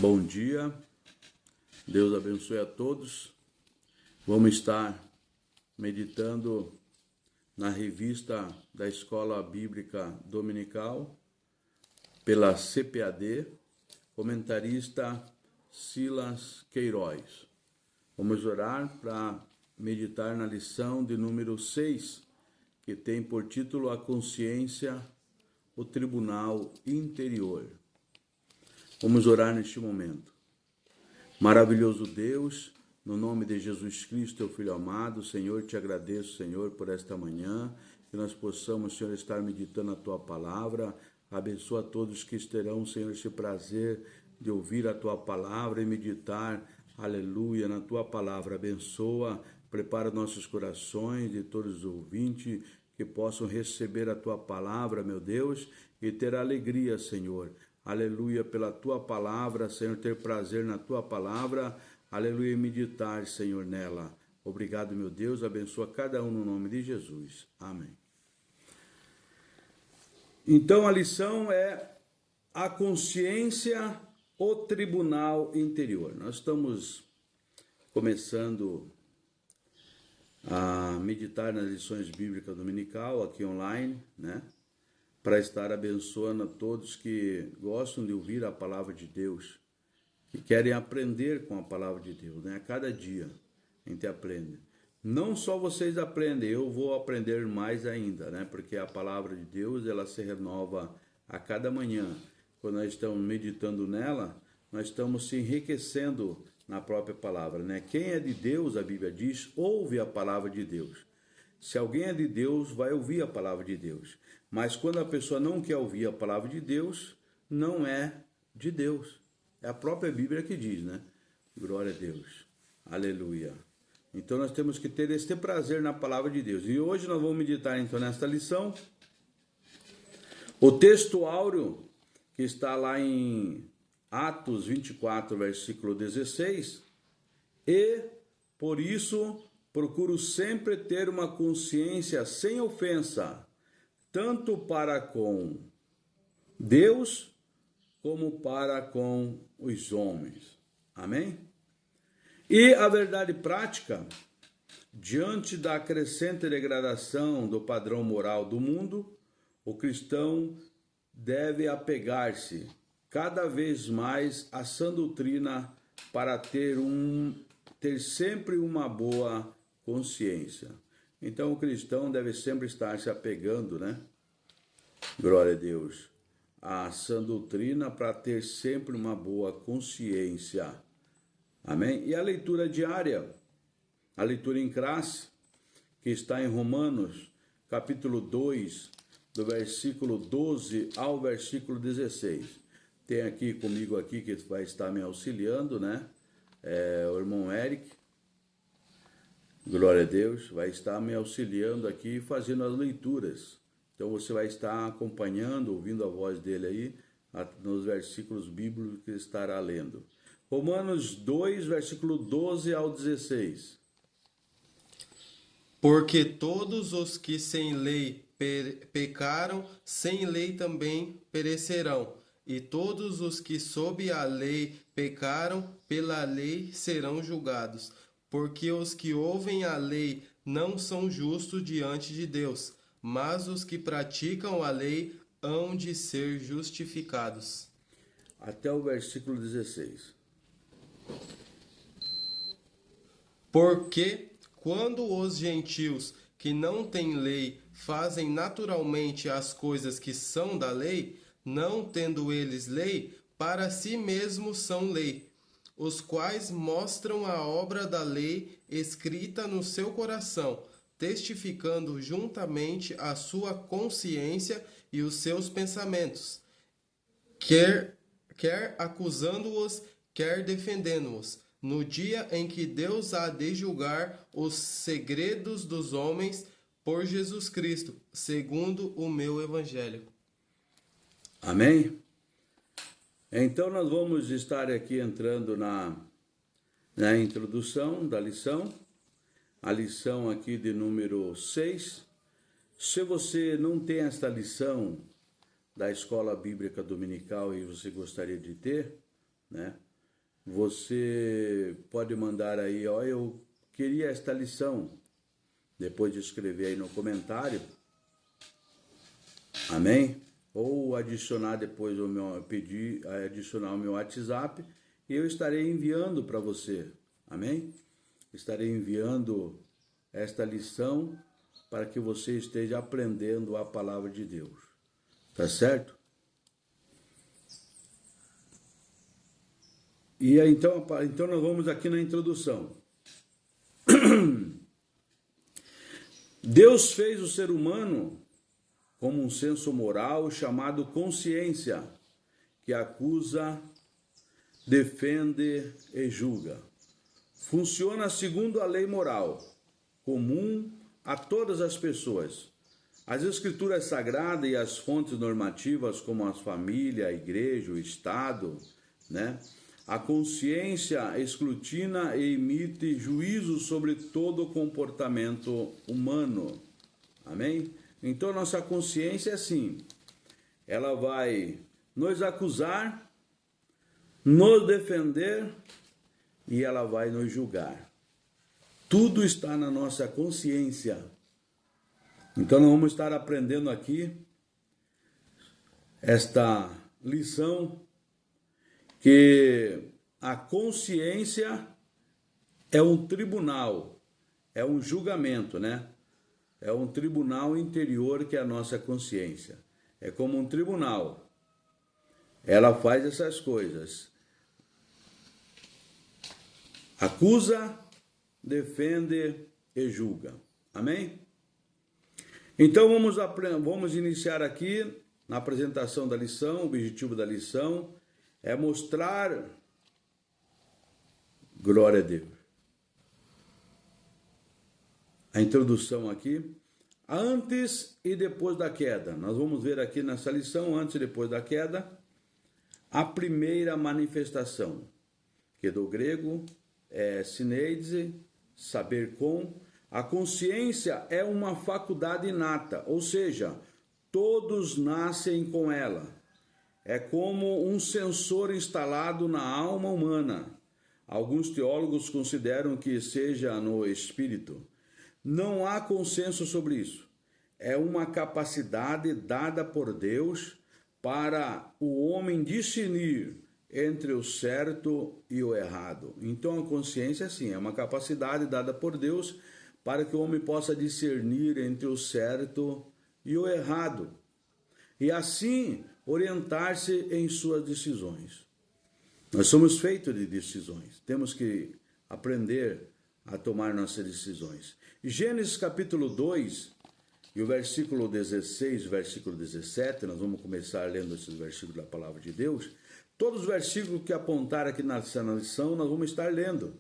Bom dia, Deus abençoe a todos. Vamos estar meditando na revista da Escola Bíblica Dominical, pela CPAD, comentarista Silas Queiroz. Vamos orar para meditar na lição de número 6, que tem por título A Consciência, o Tribunal Interior. Vamos orar neste momento. Maravilhoso Deus, no nome de Jesus Cristo, teu Filho amado, Senhor, te agradeço, Senhor, por esta manhã, que nós possamos, Senhor, estar meditando a tua palavra. Abençoa a todos que terão, Senhor, este prazer de ouvir a tua palavra e meditar, aleluia, na tua palavra. Abençoa, prepara nossos corações de todos os ouvintes que possam receber a tua palavra, meu Deus, e ter alegria, Senhor. Aleluia, pela tua palavra, Senhor, ter prazer na tua palavra, aleluia, e meditar, Senhor, nela. Obrigado, meu Deus, abençoa cada um no nome de Jesus. Amém. Então, a lição é a consciência, o tribunal interior. Nós estamos começando a meditar nas lições bíblicas dominical, aqui online, né? Para estar abençoando a todos que gostam de ouvir a palavra de Deus, que querem aprender com a palavra de Deus, né? A cada dia a gente aprende. Não só vocês aprendem, eu vou aprender mais ainda, né? Porque a palavra de Deus, ela se renova a cada manhã. Quando nós estamos meditando nela, nós estamos se enriquecendo na própria palavra, né? Quem é de Deus, a Bíblia diz, ouve a palavra de Deus. Se alguém é de Deus, vai ouvir a palavra de Deus. Mas quando a pessoa não quer ouvir a palavra de Deus, não é de Deus. É a própria Bíblia que diz, né? Glória a Deus. Aleluia. Então nós temos que ter este prazer na palavra de Deus. E hoje nós vamos meditar então nesta lição. O texto áureo, que está lá em Atos 24, versículo 16. E, por isso, procuro sempre ter uma consciência sem ofensa, tanto para com Deus, como para com os homens. Amém? E a verdade prática, diante da crescente degradação do padrão moral do mundo, o cristão deve apegar-se cada vez mais à sã doutrina para ter sempre uma boa consciência. Então o cristão deve sempre estar se apegando, né? Glória a Deus. A sã doutrina para ter sempre uma boa consciência. Amém? E a leitura diária, a leitura em classe, que está em Romanos, capítulo 2, do versículo 12 ao versículo 16. Tem aqui comigo aqui que vai estar me auxiliando, né? O irmão Eric. Glória a Deus, vai estar me auxiliando aqui fazendo as leituras. Então você vai estar acompanhando, ouvindo a voz dele aí, nos versículos bíblicos que estará lendo. Romanos 2, versículo 12 ao 16. Porque todos os que sem lei pecaram, sem lei também perecerão. E todos os que sob a lei pecaram, pela lei serão julgados. Porque os que ouvem a lei não são justos diante de Deus, mas os que praticam a lei hão de ser justificados. Até o versículo 16. Porque quando os gentios que não têm lei fazem naturalmente as coisas que são da lei, não tendo eles lei, para si mesmos são lei, os quais mostram a obra da lei escrita no seu coração, testificando juntamente a sua consciência e os seus pensamentos, quer acusando-os, quer defendendo-os, no dia em que Deus há de julgar os segredos dos homens por Jesus Cristo, segundo o meu evangelho. Amém? Então nós vamos estar aqui entrando na introdução da lição, a lição aqui de número 6. Se você não tem esta lição da Escola Bíblica Dominical e você gostaria de ter, né? você pode mandar aí, ó, eu queria esta lição, depois de escrever aí no comentário, amém? Ou adicionar depois o meu, pedir, adicionar o meu WhatsApp, e eu estarei enviando para você, amém? Estarei enviando esta lição para que você esteja aprendendo a palavra de Deus, tá certo? E aí, então nós vamos aqui na introdução. Deus fez o ser humano como um senso moral chamado consciência, que acusa, defende e julga. Funciona segundo a lei moral, comum a todas as pessoas. As escrituras sagradas e as fontes normativas, como a família, a igreja, o Estado, né? A consciência escrutina e emite juízo sobre todo o comportamento humano. Amém? Então, nossa consciência é assim. Ela vai nos acusar, nos defender e ela vai nos julgar. Tudo está na nossa consciência. Então, nós vamos estar aprendendo aqui esta lição, que a consciência é um tribunal, é um julgamento, né? É um tribunal interior que é a nossa consciência. É como um tribunal. Ela faz essas coisas. Acusa, defende e julga. Amém? Então vamos iniciar aqui na apresentação da lição. O objetivo da lição é mostrar, glória a Deus, a introdução aqui, antes e depois da queda. Nós vamos ver aqui nessa lição, antes e depois da queda, a primeira manifestação, que do grego é sineide, saber com. A consciência é uma faculdade inata, ou seja, todos nascem com ela. É como um sensor instalado na alma humana. Alguns teólogos consideram que seja no espírito. Não há consenso sobre isso. É uma capacidade dada por Deus para o homem discernir entre o certo e o errado. Então a consciência, sim, é uma capacidade dada por Deus para que o homem possa discernir entre o certo e o errado. E assim orientar-se em suas decisões. Nós somos feitos de decisões. Temos que aprender a tomar nossas decisões. Gênesis capítulo 2, e o versículo 16, o versículo 17, nós vamos começar lendo esses versículos da palavra de Deus. Todos os versículos que apontaram aqui nessa lição, nós vamos estar lendo.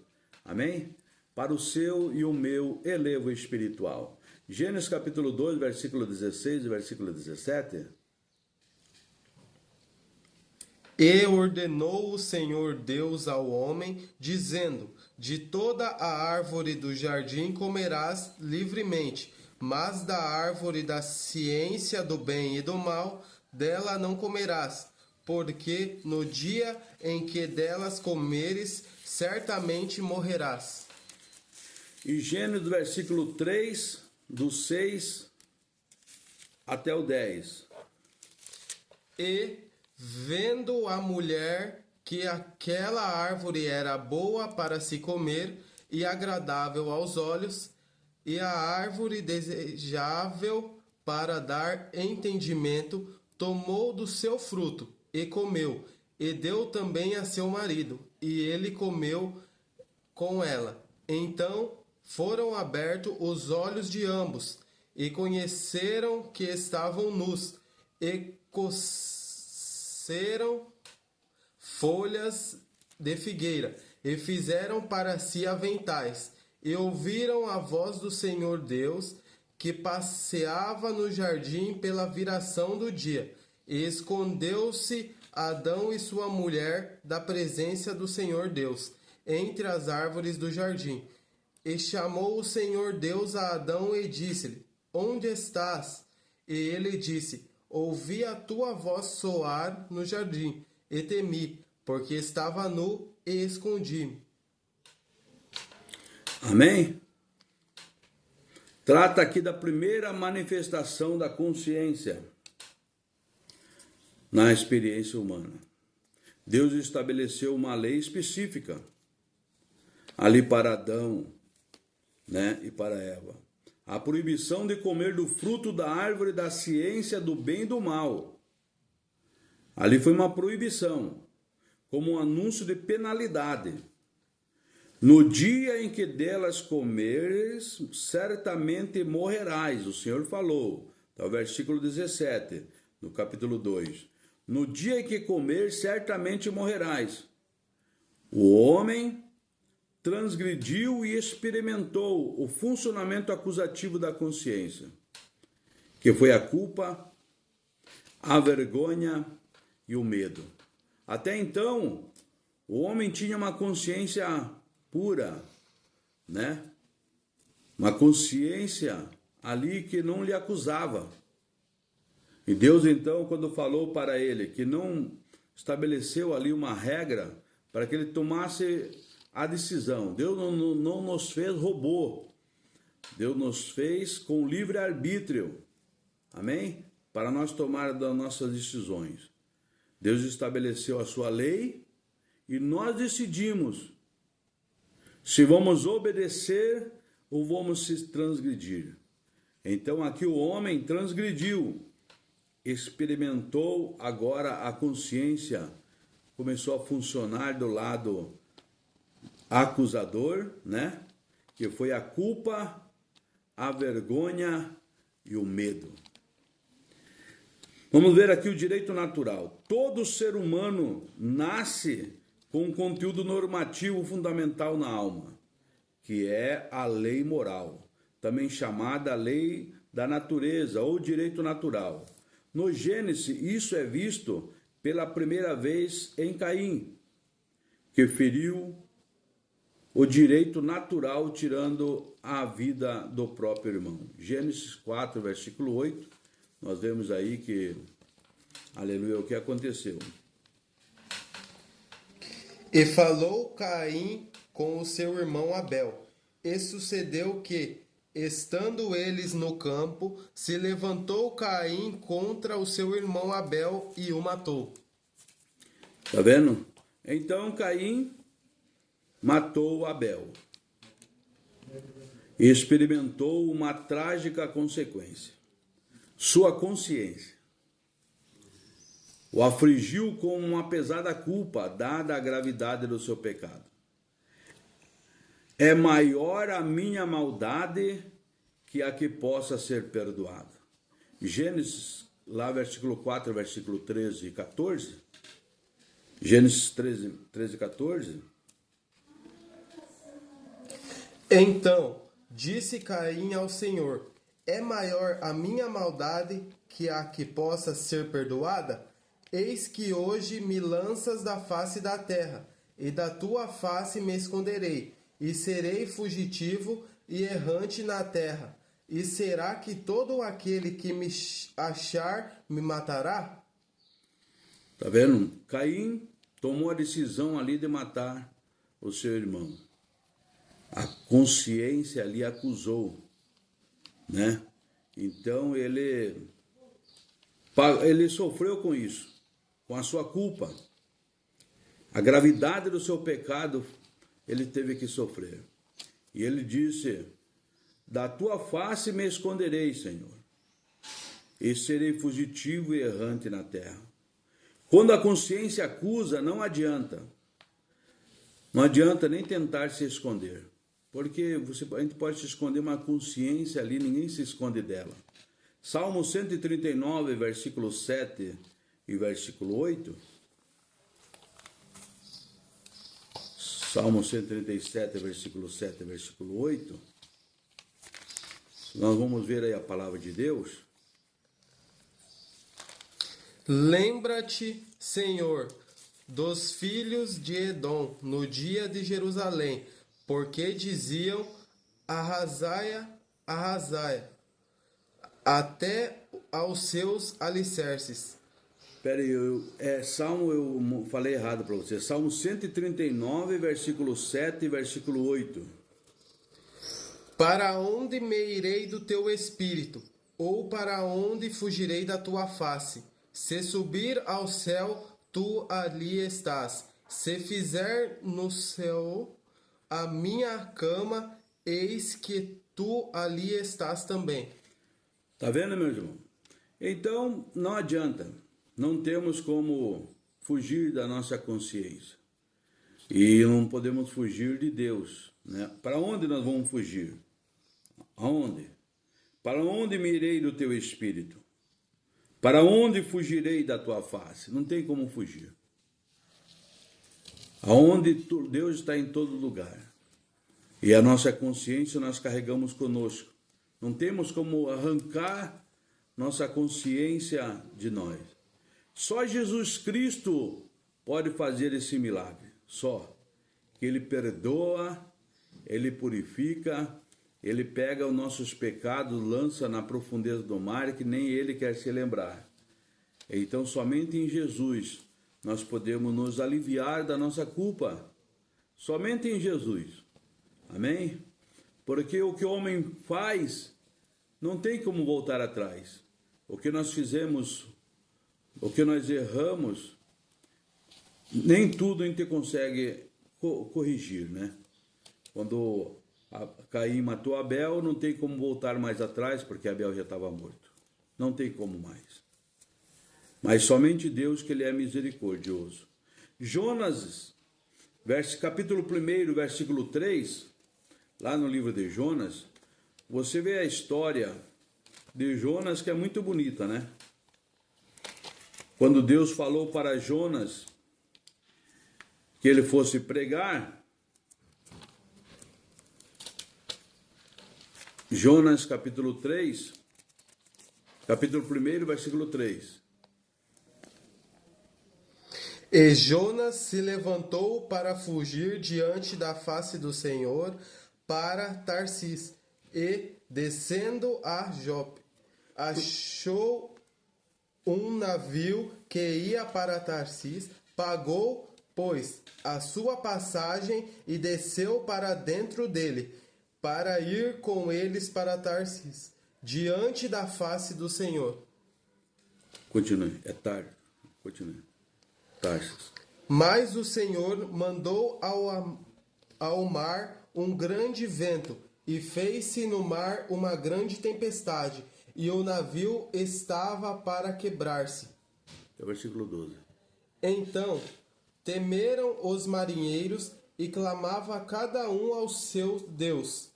Amém? Para o seu e o meu elevo espiritual. Gênesis capítulo 2, versículo 16 e versículo 17. E ordenou o Senhor Deus ao homem, dizendo: de toda a árvore do jardim comerás livremente, mas da árvore da ciência do bem e do mal, dela não comerás, porque no dia em que delas comeres, certamente morrerás. E Gênesis versículo 3, do 6 até o 10. E vendo a mulher que aquela árvore era boa para se comer e agradável aos olhos, e a árvore desejável para dar entendimento, tomou do seu fruto e comeu, e deu também a seu marido, e ele comeu com ela. Então foram abertos os olhos de ambos, e conheceram que estavam nus, e coceram folhas de figueira, e fizeram para si aventais, e ouviram a voz do Senhor Deus, que passeava no jardim pela viração do dia, e escondeu-se Adão e sua mulher da presença do Senhor Deus, entre as árvores do jardim. E chamou o Senhor Deus a Adão e disse-lhe: onde estás? E ele disse: ouvi a tua voz soar no jardim, e temi, porque estava nu e escondi-me. Amém? Trata aqui da primeira manifestação da consciência na experiência humana. Deus estabeleceu uma lei específica ali para Adão, né, e para Eva. A proibição de comer do fruto da árvore da ciência do bem e do mal. Ali foi uma proibição, como um anúncio de penalidade. No dia em que delas comeres, certamente morrerás. O Senhor falou, tá, o versículo 17, no capítulo 2. No dia em que comer, certamente morrerás. O homem transgrediu e experimentou o funcionamento acusativo da consciência, que foi a culpa, a vergonha e o medo. Até então, o homem tinha uma consciência pura, né? Uma consciência ali que não lhe acusava. E Deus então, quando falou para ele que não estabeleceu ali uma regra para que ele tomasse a decisão. Deus não nos fez robô. Deus nos fez com livre-arbítrio. Amém? Para nós tomar as nossas decisões. Deus estabeleceu a sua lei e nós decidimos se vamos obedecer ou vamos se transgredir. Então aqui o homem transgrediu, experimentou agora a consciência, começou a funcionar do lado acusador, né? Que foi a culpa, a vergonha e o medo. Vamos ver aqui o direito natural. Todo ser humano nasce com um conteúdo normativo fundamental na alma, que é a lei moral, também chamada lei da natureza ou direito natural. No Gênesis, isso é visto pela primeira vez em Caim, que feriu o direito natural tirando a vida do próprio irmão. Gênesis 4, versículo 8, nós vemos aí que, aleluia, o que aconteceu. E falou Caim com o seu irmão Abel. E sucedeu que, estando eles no campo, se levantou Caim contra o seu irmão Abel e o matou. Tá vendo? Então Caim matou Abel e experimentou uma trágica consequência. Sua consciência o afligiu com uma pesada culpa, dada a gravidade do seu pecado. É maior a minha maldade que a que possa ser perdoada. Gênesis, lá versículo 4, versículo 13 e 14. Gênesis 13 e 14. Então disse Caim ao Senhor: é maior a minha maldade que a que possa ser perdoada? Eis que hoje me lanças da face da terra, e da tua face me esconderei, e serei fugitivo e errante na terra. E será que todo aquele que me achar me matará? Tá vendo? Caim tomou a decisão ali de matar o seu irmão. A consciência ali acusou, né? Então ele sofreu com isso, com a sua culpa. A gravidade do seu pecado ele teve que sofrer. E ele disse: da tua face me esconderei, Senhor, e serei fugitivo e errante na terra. Quando a consciência acusa, não adianta. Não adianta nem tentar se esconder. Porque a gente pode se esconder, uma consciência ali, ninguém se esconde dela. Salmo 139, versículo 7 e versículo 8. Salmo 137, versículo 7 e versículo 8. Nós vamos ver aí a palavra de Deus. Lembra-te, Senhor, dos filhos de Edom no dia de Jerusalém, porque diziam: arrasaia, arrasaia, até aos seus alicerces. Espera aí, Salmo, eu falei errado para você. Salmo 139, versículo 7 e versículo 8. Para onde me irei do teu espírito? Ou para onde fugirei da tua face? Se subir ao céu, tu ali estás. Se fizer no céu a minha cama, eis que tu ali estás também. Tá vendo, meu irmão? Então, não adianta. Não temos como fugir da nossa consciência. E não podemos fugir de Deus, né? Para onde nós vamos fugir? Aonde? Para onde me irei do teu espírito? Para onde fugirei da tua face? Não tem como fugir. Aonde Deus está em todo lugar. E a nossa consciência nós carregamos conosco. Não temos como arrancar nossa consciência de nós. Só Jesus Cristo pode fazer esse milagre. Só. Que Ele perdoa, Ele purifica, Ele pega os nossos pecados, lança na profundeza do mar, que nem Ele quer se lembrar. Então, somente em Jesus nós podemos nos aliviar da nossa culpa. Somente em Jesus. Amém? Porque o que o homem faz, não tem como voltar atrás. O que nós fizemos, o que nós erramos, nem tudo a gente consegue corrigir, né? Quando Caim matou Abel, não tem como voltar mais atrás, porque Abel já estava morto. Não tem como mais. Mas somente Deus, que Ele é misericordioso. Jonas, capítulo 1, versículo 3, lá no livro de Jonas, você vê a história de Jonas, que é muito bonita, né? Quando Deus falou para Jonas que ele fosse pregar, Jonas capítulo 3, capítulo 1, versículo 3. E Jonas se levantou para fugir diante da face do Senhor para Tarsis, e, descendo a Jope, achou um navio que ia para Tarsis, pagou, pois, a sua passagem e desceu para dentro dele, para ir com eles para Tarsis, diante da face do Senhor. Continue, é tarde. Continue. Tarsis. Mas o Senhor mandou ao mar um grande vento, e fez-se no mar uma grande tempestade, e o navio estava para quebrar-se. É o versículo 12. Então temeram os marinheiros, e clamava cada um ao seu Deus,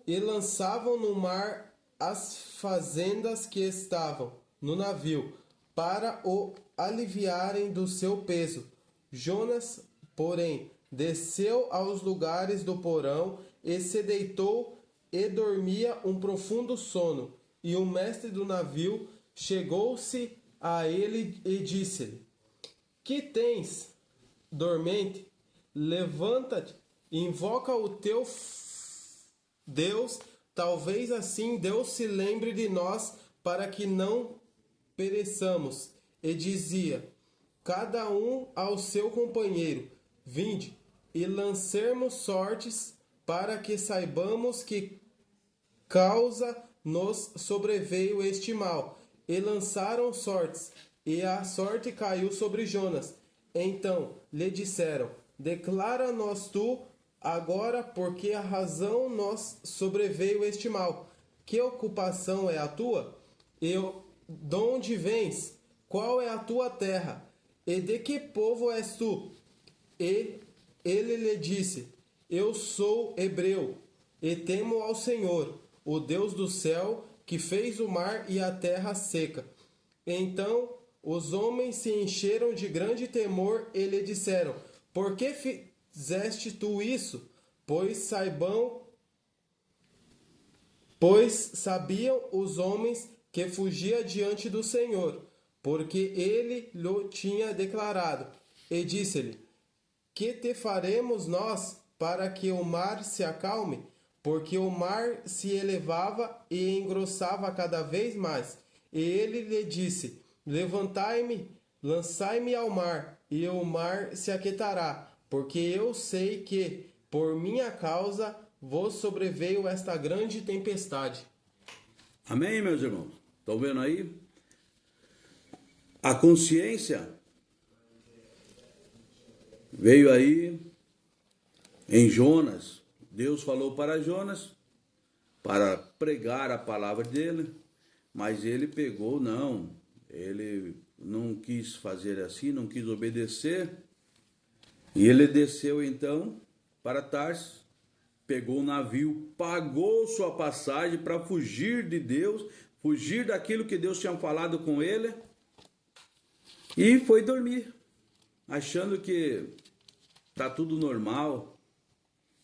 e lançavam no mar as fazendas que estavam no navio, para o aliviarem do seu peso. Jonas, porém, desceu aos lugares do porão e se deitou e dormia um profundo sono. E o mestre do navio chegou-se a ele e disse-lhe: Que tens, dormente? Levanta-te, invoca o teu Deus, talvez assim Deus se lembre de nós, para que não pereçamos. E dizia cada um ao seu companheiro: Vinde, e lancemos sortes, para que saibamos que causa nos sobreveio este mal. E lançaram sortes, e a sorte caiu sobre Jonas. Então lhe disseram: Declara-nos tu agora por que a razão nos sobreveio este mal. Que ocupação é a tua? De onde vens? Qual é a tua terra? E de que povo és tu? E ele lhe disse: Eu sou hebreu, e temo ao Senhor, o Deus do céu, que fez o mar e a terra seca. Então os homens se encheram de grande temor e lhe disseram: Por que fizeste tu isso? Pois sabiam os homens que fugia diante do Senhor, porque ele lhe tinha declarado. E disse-lhe: Que te faremos nós para que o mar se acalme? Porque o mar se elevava e engrossava cada vez mais. E ele lhe disse: Levantai-me lançai-me ao mar, e o mar se aquietará, porque eu sei que, por minha causa, vos sobreveio esta grande tempestade. Amém, meus irmãos? Estão vendo aí? A consciência veio aí em Jonas. Deus falou para Jonas para pregar a palavra dele, mas ele pegou, ele não quis fazer assim, não quis obedecer, e ele desceu então para Tarsis, pegou o navio, pagou sua passagem para fugir de Deus, fugir daquilo que Deus tinha falado com ele, e foi dormir, achando que tá tudo normal,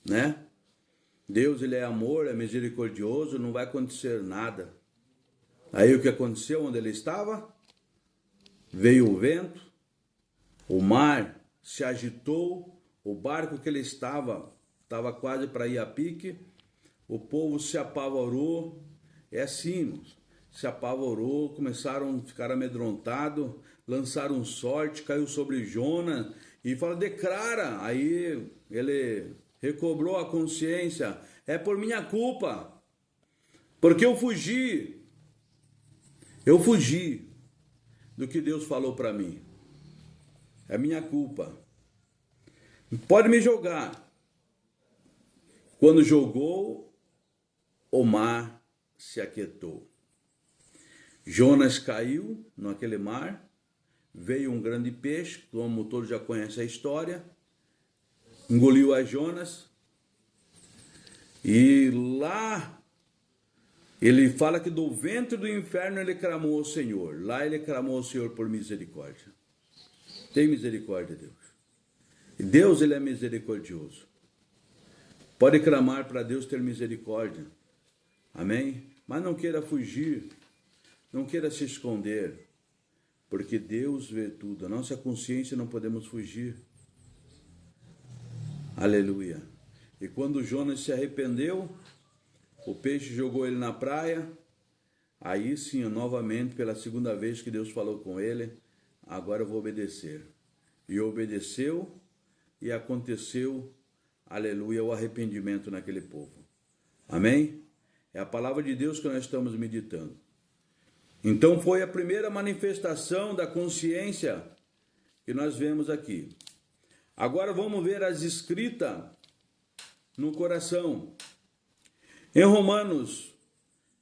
né? Deus, ele é amor, é misericordioso, não vai acontecer nada. Aí o que aconteceu onde ele estava? Veio o vento, o mar se agitou, o barco que ele estava quase para ir a pique, o povo se apavorou, é assim, se apavorou, começaram a ficar amedrontados, lançaram sorte, caiu sobre Jonas e fala, declara. Aí ele recobrou a consciência, é por minha culpa, porque eu fugi do que Deus falou para mim, é minha culpa, pode me jogar. Quando jogou, o mar se aquietou, Jonas caiu naquele mar, veio um grande peixe, como todos já conhecem a história, engoliu a Jonas, e lá ele fala que do ventre do inferno ele clamou ao Senhor, lá ele clamou ao Senhor por misericórdia. Tem misericórdia, Deus. E Deus, ele é misericordioso. Pode clamar para Deus ter misericórdia, amém? Mas não queira fugir, não queira se esconder, porque Deus vê tudo, a nossa consciência não podemos fugir. Aleluia. E quando Jonas se arrependeu, o peixe jogou ele na praia, aí sim, novamente, pela segunda vez que Deus falou com ele, agora eu vou obedecer. E obedeceu, e aconteceu, aleluia, o arrependimento naquele povo. Amém? É a palavra de Deus que nós estamos meditando. Então foi a primeira manifestação da consciência que nós vemos aqui. Agora vamos ver as escritas no coração. Em Romanos,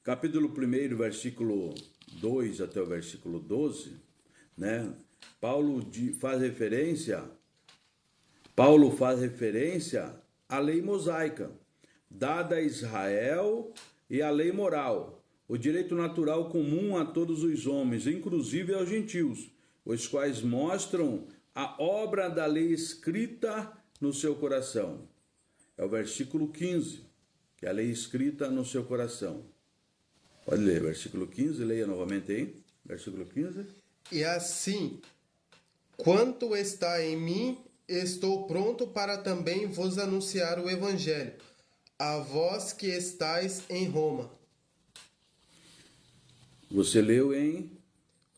capítulo 1, versículo 2 até o versículo 12, né? Paulo faz referência à lei mosaica, dada a Israel, e à lei moral, o direito natural comum a todos os homens, inclusive aos gentios, os quais mostram a obra da lei escrita no seu coração. É o versículo 15, que é a lei escrita no seu coração. Pode ler, versículo 15, leia novamente aí, versículo 15. E assim, quanto está em mim, estou pronto para também vos anunciar o evangelho, a vós que estáis em Roma. Você leu em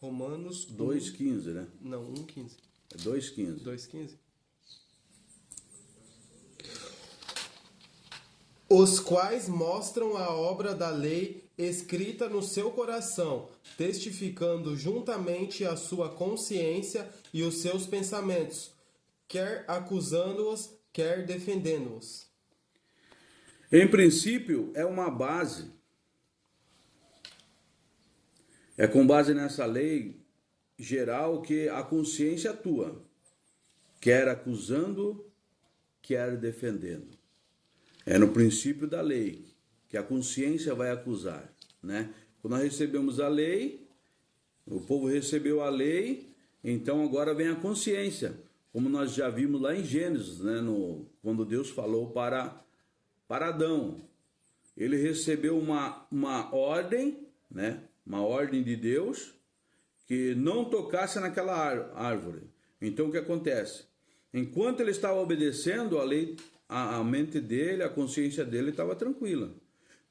Romanos 2,15, né? Não, 1,15. É 2,15. 2,15. Os quais mostram a obra da lei escrita no seu coração, testificando juntamente a sua consciência e os seus pensamentos, quer acusando-os, quer defendendo-os. Em princípio, é uma base. É com base nessa lei geral que a consciência atua, quer acusando, quer defendendo. É no princípio da lei que a consciência vai acusar, né? Quando nós recebemos a lei, o povo recebeu a lei, então agora vem a consciência, como nós já vimos lá em Gênesis, né? Quando Deus falou para Adão, ele recebeu uma ordem, né? Uma ordem de Deus que não tocasse naquela árvore. Então o que acontece? Enquanto ele estava obedecendo a lei, a mente dele, a consciência dele estava tranquila.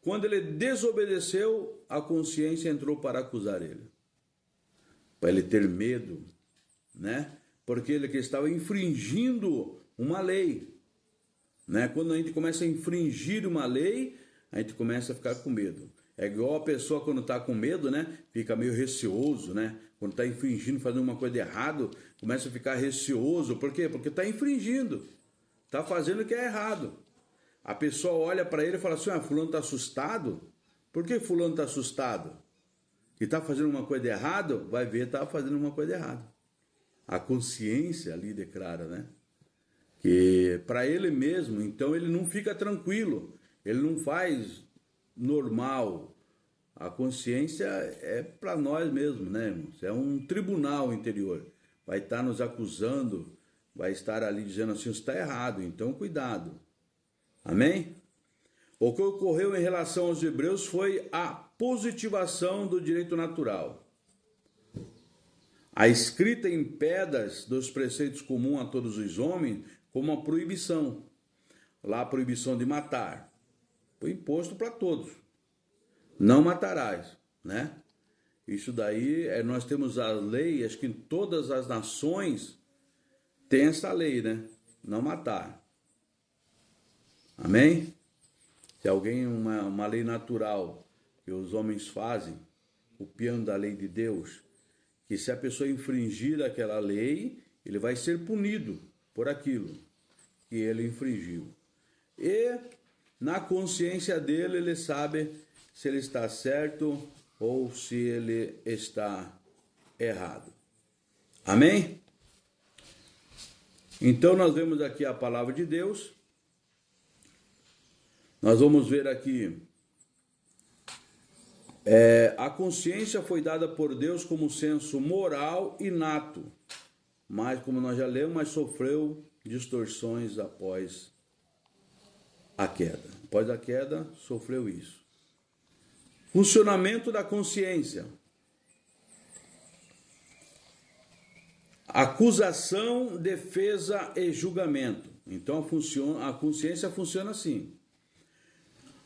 Quando ele desobedeceu, a consciência entrou para acusar ele, para ele ter medo, né? Porque ele que estava infringindo uma lei, né? Quando a gente começa a infringir uma lei, a gente começa a ficar com medo. É igual a pessoa quando está com medo, né? Fica meio receoso, né? Quando está infringindo, fazendo uma coisa errada, começa a ficar receoso. Por quê? Porque está infringindo. Está fazendo o que é errado. A pessoa olha para ele e fala assim, fulano está assustado? Por que fulano está assustado? Que está fazendo uma coisa errada? Vai ver, está fazendo uma coisa errada. A consciência ali declara, né? Que para ele mesmo, então ele não fica tranquilo. Ele não faz normal. A consciência é para nós mesmos, né, irmãos? É um tribunal interior. Vai estar nos acusando, vai estar ali dizendo assim, está errado, então cuidado. Amém? O que ocorreu em relação aos hebreus foi a positivação do direito natural. A escrita em pedras dos preceitos comuns a todos os homens como uma proibição. Lá a proibição de matar. Foi imposto para todos. Não matarás, né? Isso daí, nós temos a lei, acho que em todas as nações tem essa lei, né? Não matar. Amém? Se alguém, uma lei natural que os homens fazem, copiando da lei de Deus, que se a pessoa infringir aquela lei, ele vai ser punido por aquilo que ele infringiu. E na consciência dele, ele sabe se ele está certo ou se ele está errado. Amém? Então nós vemos aqui a palavra de Deus. Nós vamos ver aqui, a consciência foi dada por Deus como senso moral inato, mas como nós já lemos, mas sofreu distorções após a queda. Após a queda, sofreu isso. Funcionamento da consciência. Acusação, defesa e julgamento. Então a consciência funciona assim.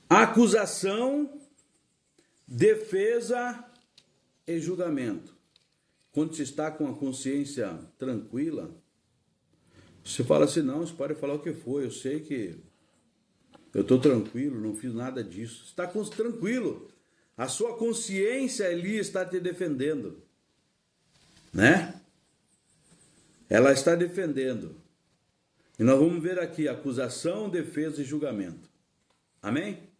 Acusação, defesa e julgamento. Quando você está com a consciência tranquila, você fala assim, não, você pode falar o que for, eu sei que eu estou tranquilo, não fiz nada disso. Você está tranquilo. A sua consciência ali está te defendendo, né? Ela está defendendo. E nós vamos ver aqui acusação, defesa e julgamento. Amém?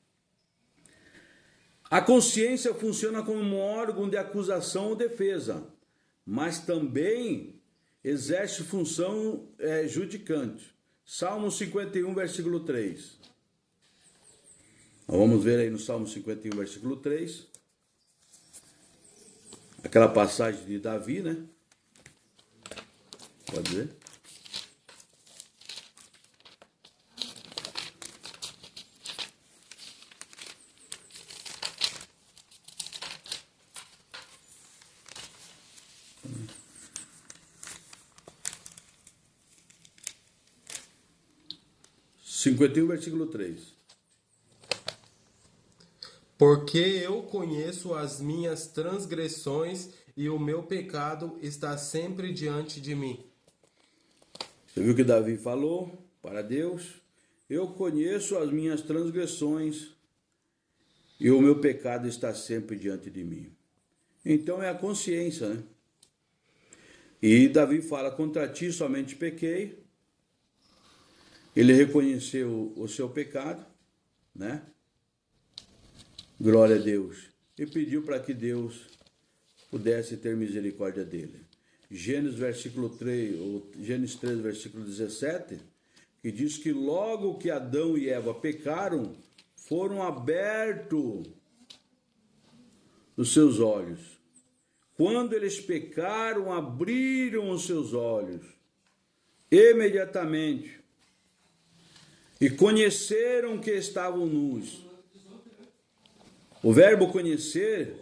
A consciência funciona como um órgão de acusação ou defesa, mas também exerce função judicante. Salmo 51, versículo 3. Vamos ver aí no Salmo 51, versículo 3. Aquela passagem de Davi, né? Pode ver? Cinquenta e um, versículo 3. Porque eu conheço as minhas transgressões e o meu pecado está sempre diante de mim. Você viu que Davi falou para Deus? Eu conheço as minhas transgressões e o meu pecado está sempre diante de mim. Então é a consciência, né? E Davi fala, contra ti somente pequei. Ele reconheceu o seu pecado, né? Glória a Deus. E pediu para que Deus pudesse ter misericórdia dele. Gênesis 3, versículo 17, que diz que logo que Adão e Eva pecaram, foram abertos os seus olhos. Quando eles pecaram, abriram os seus olhos imediatamente e conheceram que estavam nus. O verbo conhecer,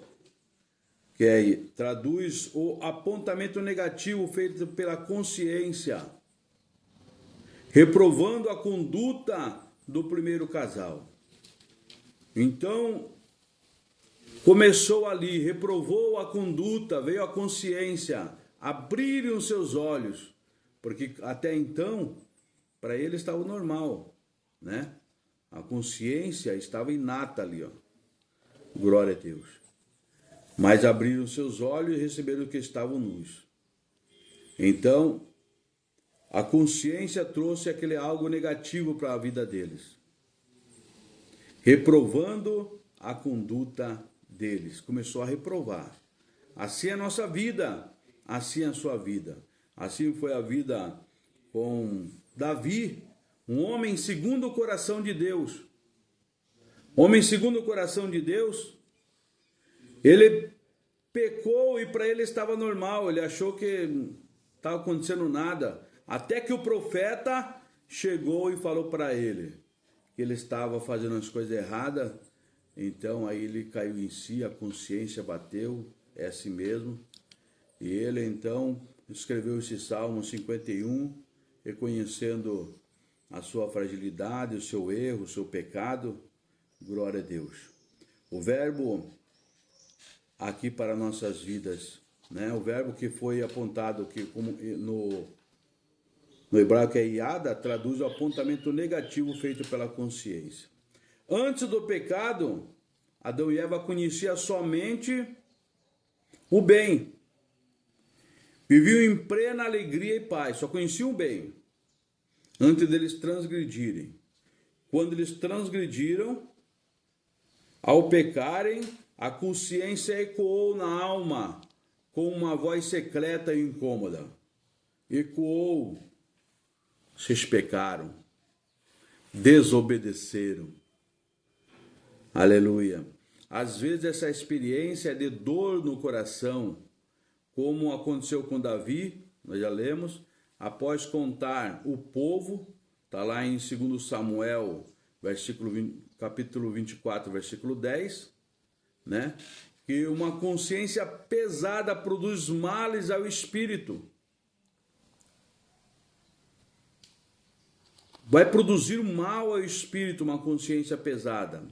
que traduz o apontamento negativo feito pela consciência, reprovando a conduta do primeiro casal. Então, começou ali, reprovou a conduta, veio a consciência, abrirem os seus olhos, porque até então, para ele estava normal, né? A consciência estava inata ali, ó. Glória a Deus. Mas abriram seus olhos e receberam que estavam nus. Então, a consciência trouxe aquele algo negativo para a vida deles, reprovando a conduta deles. Começou a reprovar. Assim é a nossa vida, assim é a sua vida. Assim foi a vida com Davi, um homem segundo o coração de Deus. Homem segundo o coração de Deus, ele pecou e para ele estava normal, ele achou que não estava acontecendo nada. Até que o profeta chegou e falou para ele que ele estava fazendo as coisas erradas. Então aí ele caiu em si, a consciência bateu, é assim mesmo. E ele então escreveu esse Salmo 51, reconhecendo a sua fragilidade, o seu erro, o seu pecado. Glória a Deus. O verbo aqui para nossas vidas, né? O verbo que foi apontado aqui como no hebraico é iada, traduz o apontamento negativo feito pela consciência. Antes do pecado, Adão e Eva conheciam somente o bem. Viviam em plena alegria e paz, só conheciam o bem. Antes deles transgredirem. Quando eles transgrediram, ao pecarem, a consciência ecoou na alma com uma voz secreta e incômoda. Ecoou. Vocês pecaram, desobedeceram. Aleluia. Às vezes essa experiência é de dor no coração, como aconteceu com Davi, nós já lemos, após contar o povo, está lá em 2 Samuel, capítulo 24, versículo 10, né? Que uma consciência pesada produz males ao espírito. Vai produzir mal ao espírito, uma consciência pesada,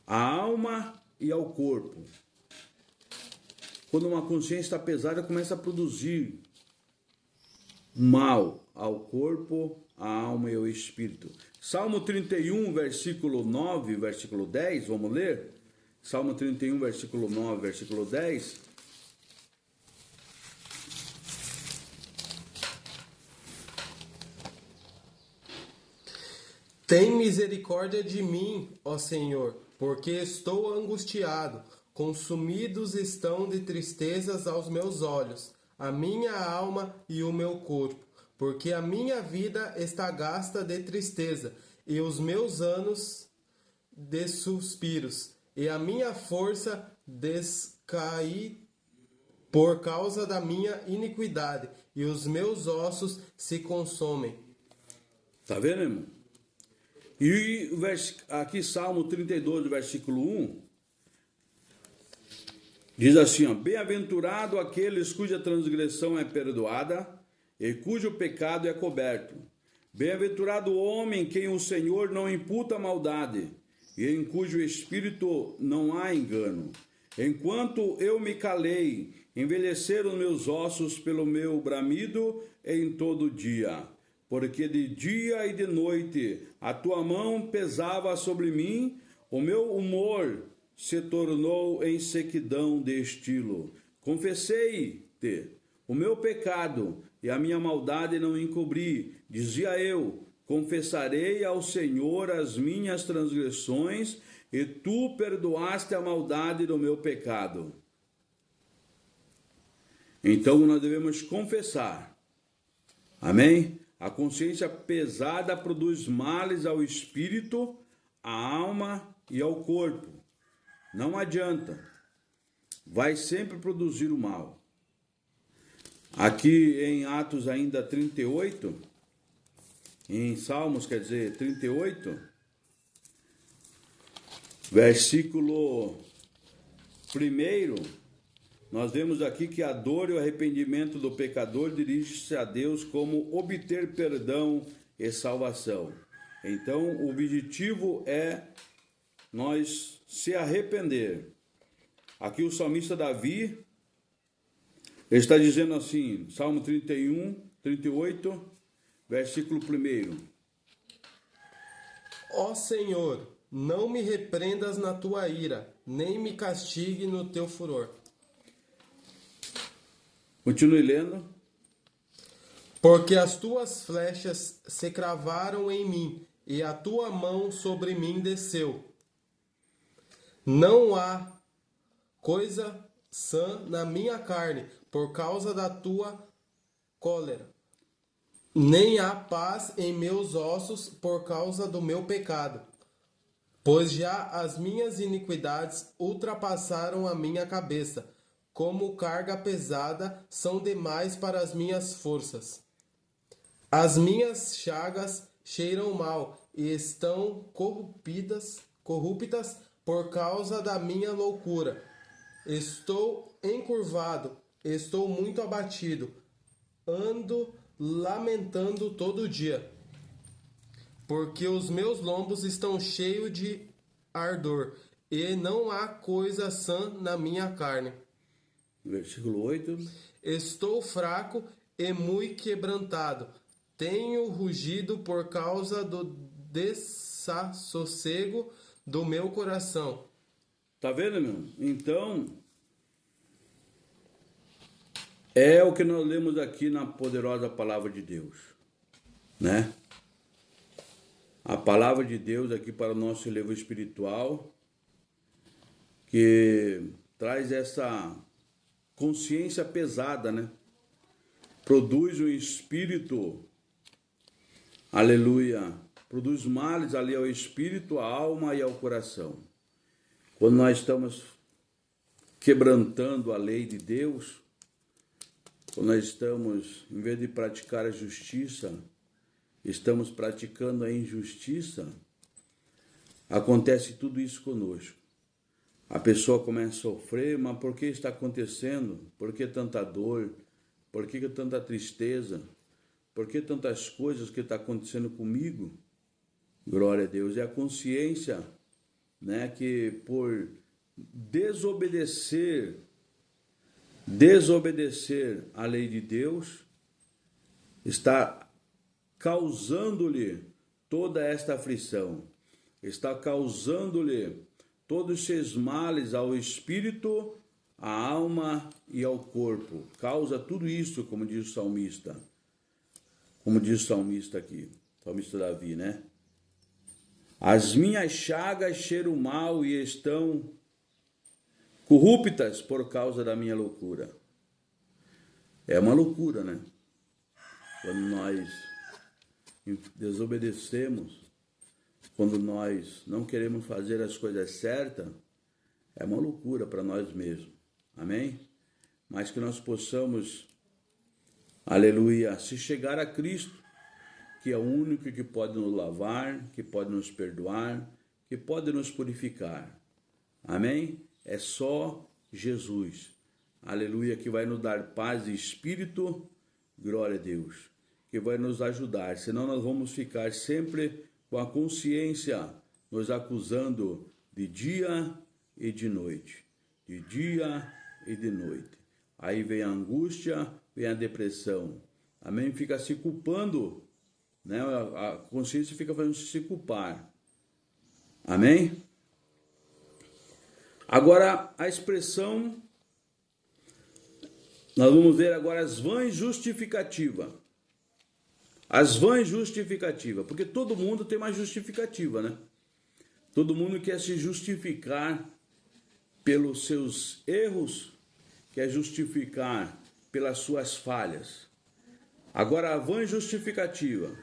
à alma e ao corpo. Quando uma consciência está pesada, começa a produzir mal ao corpo, à alma e ao espírito. Salmo 31, versículo 9, versículo 10, vamos ler? Salmo 31, versículo 9, versículo 10. Tem misericórdia de mim, ó Senhor, porque estou angustiado. Consumidos estão de tristezas aos meus olhos, a minha alma e o meu corpo, porque a minha vida está gasta de tristeza, e os meus anos de suspiros, e a minha força descai por causa da minha iniquidade, e os meus ossos se consomem. Tá vendo, irmão? E aqui Salmo 32, versículo 1, diz assim, ó, bem-aventurado aqueles cuja transgressão é perdoada e cujo pecado é coberto. Bem-aventurado o homem quem o Senhor não imputa maldade e em cujo espírito não há engano. Enquanto eu me calei, envelheceram meus ossos pelo meu bramido em todo dia. Porque de dia e de noite a tua mão pesava sobre mim, o meu humor se tornou em sequidão de estilo. Confessei-te o meu pecado e a minha maldade não encobri. Dizia eu, confessarei ao Senhor as minhas transgressões e tu perdoaste a maldade do meu pecado. Então nós devemos confessar. Amém? A consciência pesada produz males ao espírito, à alma e ao corpo. Não adianta. Vai sempre produzir o mal. Aqui em Atos ainda 38, em Salmos, quer dizer, 38, versículo 1, nós vemos aqui que a dor e o arrependimento do pecador dirige-se a Deus como obter perdão e salvação. Então, o objetivo é nós se arrepender. Aqui o salmista Davi Ele está dizendo assim, Salmo 31, 38, versículo 1. Ó Senhor, não me repreendas na tua ira, nem me castigue no teu furor. Continue lendo. Porque as tuas flechas se cravaram em mim, e a tua mão sobre mim desceu. Não há coisa sã na minha carne, por causa da tua cólera. Nem há paz em meus ossos, por causa do meu pecado. Pois já as minhas iniquidades ultrapassaram a minha cabeça, como carga pesada são demais para as minhas forças. As minhas chagas cheiram mal e estão corruptas por causa da minha loucura. Estou encurvado, estou muito abatido, ando lamentando todo dia, porque os meus lombos estão cheios de ardor, e não há coisa sã na minha carne. Versículo 8. Estou fraco e muito quebrantado. Tenho rugido por causa do desassossego do meu coração. Tá vendo, meu? Então, é o que nós lemos aqui na poderosa palavra de Deus, né? A palavra de Deus aqui para o nosso elevo espiritual, que traz essa consciência pesada, né? Produz um espírito, aleluia, produz males ali ao espírito, à alma e ao coração. Quando nós estamos quebrantando a lei de Deus, quando nós estamos, em vez de praticar a justiça, estamos praticando a injustiça, acontece tudo isso conosco. A pessoa começa a sofrer, mas por que está acontecendo? Por que tanta dor? Por que tanta tristeza? Por que tantas coisas que estão acontecendo comigo? Glória a Deus. É a consciência, né, que por desobedecer a lei de Deus, está causando-lhe toda esta aflição, está causando-lhe todos esses males ao espírito, à alma e ao corpo. Causa tudo isso, como diz o salmista. Como diz o salmista aqui, o salmista Davi, né? As minhas chagas cheiram mal e estão corruptas por causa da minha loucura. É uma loucura, né? Quando nós desobedecemos, quando nós não queremos fazer as coisas certas, é uma loucura para nós mesmos. Amém? Mas que nós possamos, aleluia, se chegar a Cristo, que é o único que pode nos lavar, que pode nos perdoar, que pode nos purificar. Amém? É só Jesus. Aleluia, que vai nos dar paz e espírito. Glória a Deus. Que vai nos ajudar. Senão nós vamos ficar sempre com a consciência nos acusando de dia e de noite. De dia e de noite. Aí vem a angústia, vem a depressão. Amém? Fica se culpando, né? A consciência fica fazendo se culpar. Amém? Agora, a expressão, nós vamos ver agora as vãs justificativas. As vãs justificativas, porque todo mundo tem uma justificativa, né? Todo mundo quer se justificar pelos seus erros, quer justificar pelas suas falhas. Agora, a vã justificativa,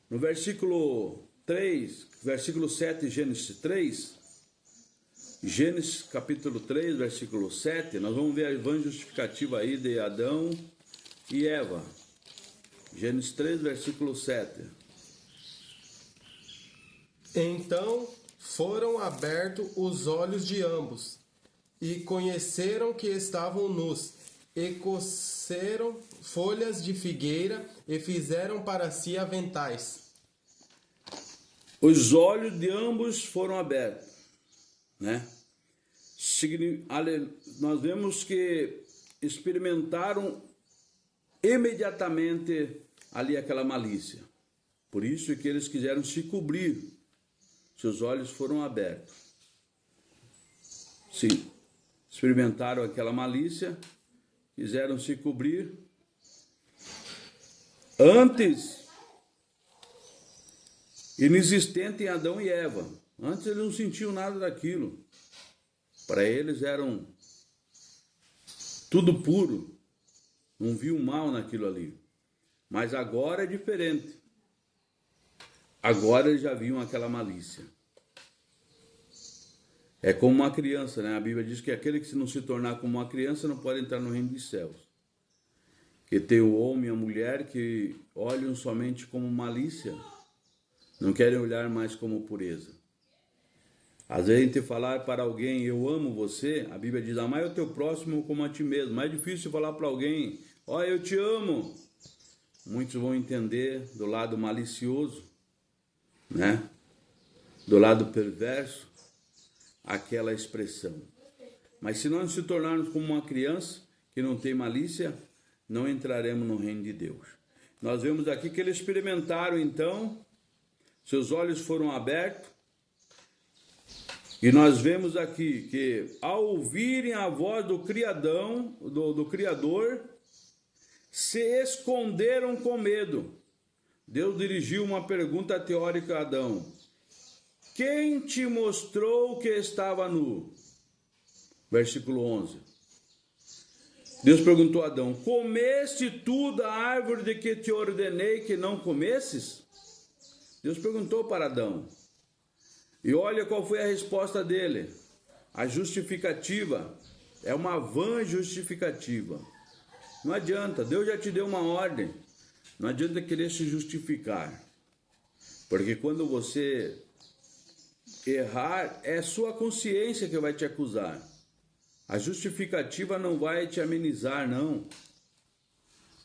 no versículo 3, versículo 7, Gênesis 3, Gênesis capítulo 3, versículo 7, nós vamos ver a vã justificativa aí de Adão e Eva. Gênesis 3, versículo 7. Então foram abertos os olhos de ambos, e conheceram que estavam nus, e coceram folhas de figueira, e fizeram para si aventais. Os olhos de ambos foram abertos, né? Nós vemos que experimentaram imediatamente ali aquela malícia. Por isso é que eles quiseram se cobrir. Seus olhos foram abertos. Sim, experimentaram aquela malícia, quiseram se cobrir. Antes, inexistente em Adão e Eva. Antes eles não sentiam nada daquilo. Para eles eram tudo puro. Não viam mal naquilo ali. Mas agora é diferente. Agora eles já viam aquela malícia. É como uma criança, né? A Bíblia diz que aquele que não se tornar como uma criança não pode entrar no reino dos céus. Que tem o homem e a mulher que olham somente como malícia. Não querem olhar mais como pureza. Às vezes a gente falar para alguém, eu amo você, a Bíblia diz, amai o teu próximo como a ti mesmo. Mais difícil falar para alguém, ó, eu te amo. Muitos vão entender do lado malicioso, né? Do lado perverso, aquela expressão. Mas se nós nos tornarmos como uma criança que não tem malícia, não entraremos no reino de Deus. Nós vemos aqui que eles experimentaram então, seus olhos foram abertos, e nós vemos aqui que ao ouvirem a voz do Criador, se esconderam com medo. Deus dirigiu uma pergunta teórica a Adão. Quem te mostrou que estava nu? Versículo 11. Deus perguntou a Adão, comeste tu da árvore de que te ordenei que não comesses? Deus perguntou para Adão. E olha qual foi a resposta dele. A justificativa é uma vã justificativa. Não adianta, Deus já te deu uma ordem. Não adianta querer se justificar. Porque quando você errar, é sua consciência que vai te acusar. A justificativa não vai te amenizar, não.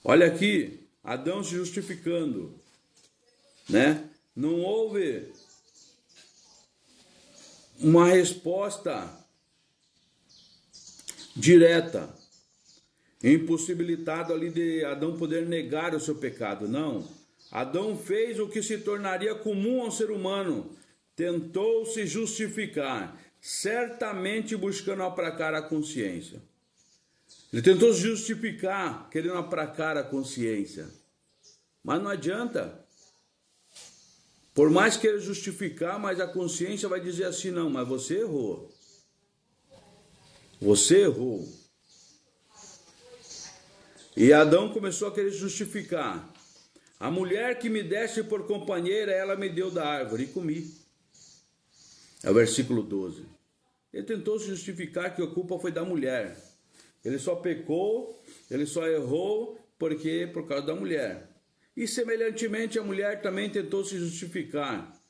Olha aqui, Adão se justificando, né? Não houve uma resposta direta, impossibilitado ali de Adão poder negar o seu pecado, não. Adão fez o que se tornaria comum ao ser humano, tentou se justificar, certamente buscando aplacar a consciência. Ele tentou se justificar, querendo aplacar a consciência, mas não adianta. Por mais que ele justificar, mas a consciência vai dizer assim, não, mas você errou. Você errou. E Adão começou a querer justificar. A mulher que me deste por companheira, ela me deu da árvore e comi. É o versículo 12. Ele tentou se justificar que a culpa foi da mulher. Ele só pecou, ele só errou por causa da mulher. E semelhantemente a mulher também tentou se justificar.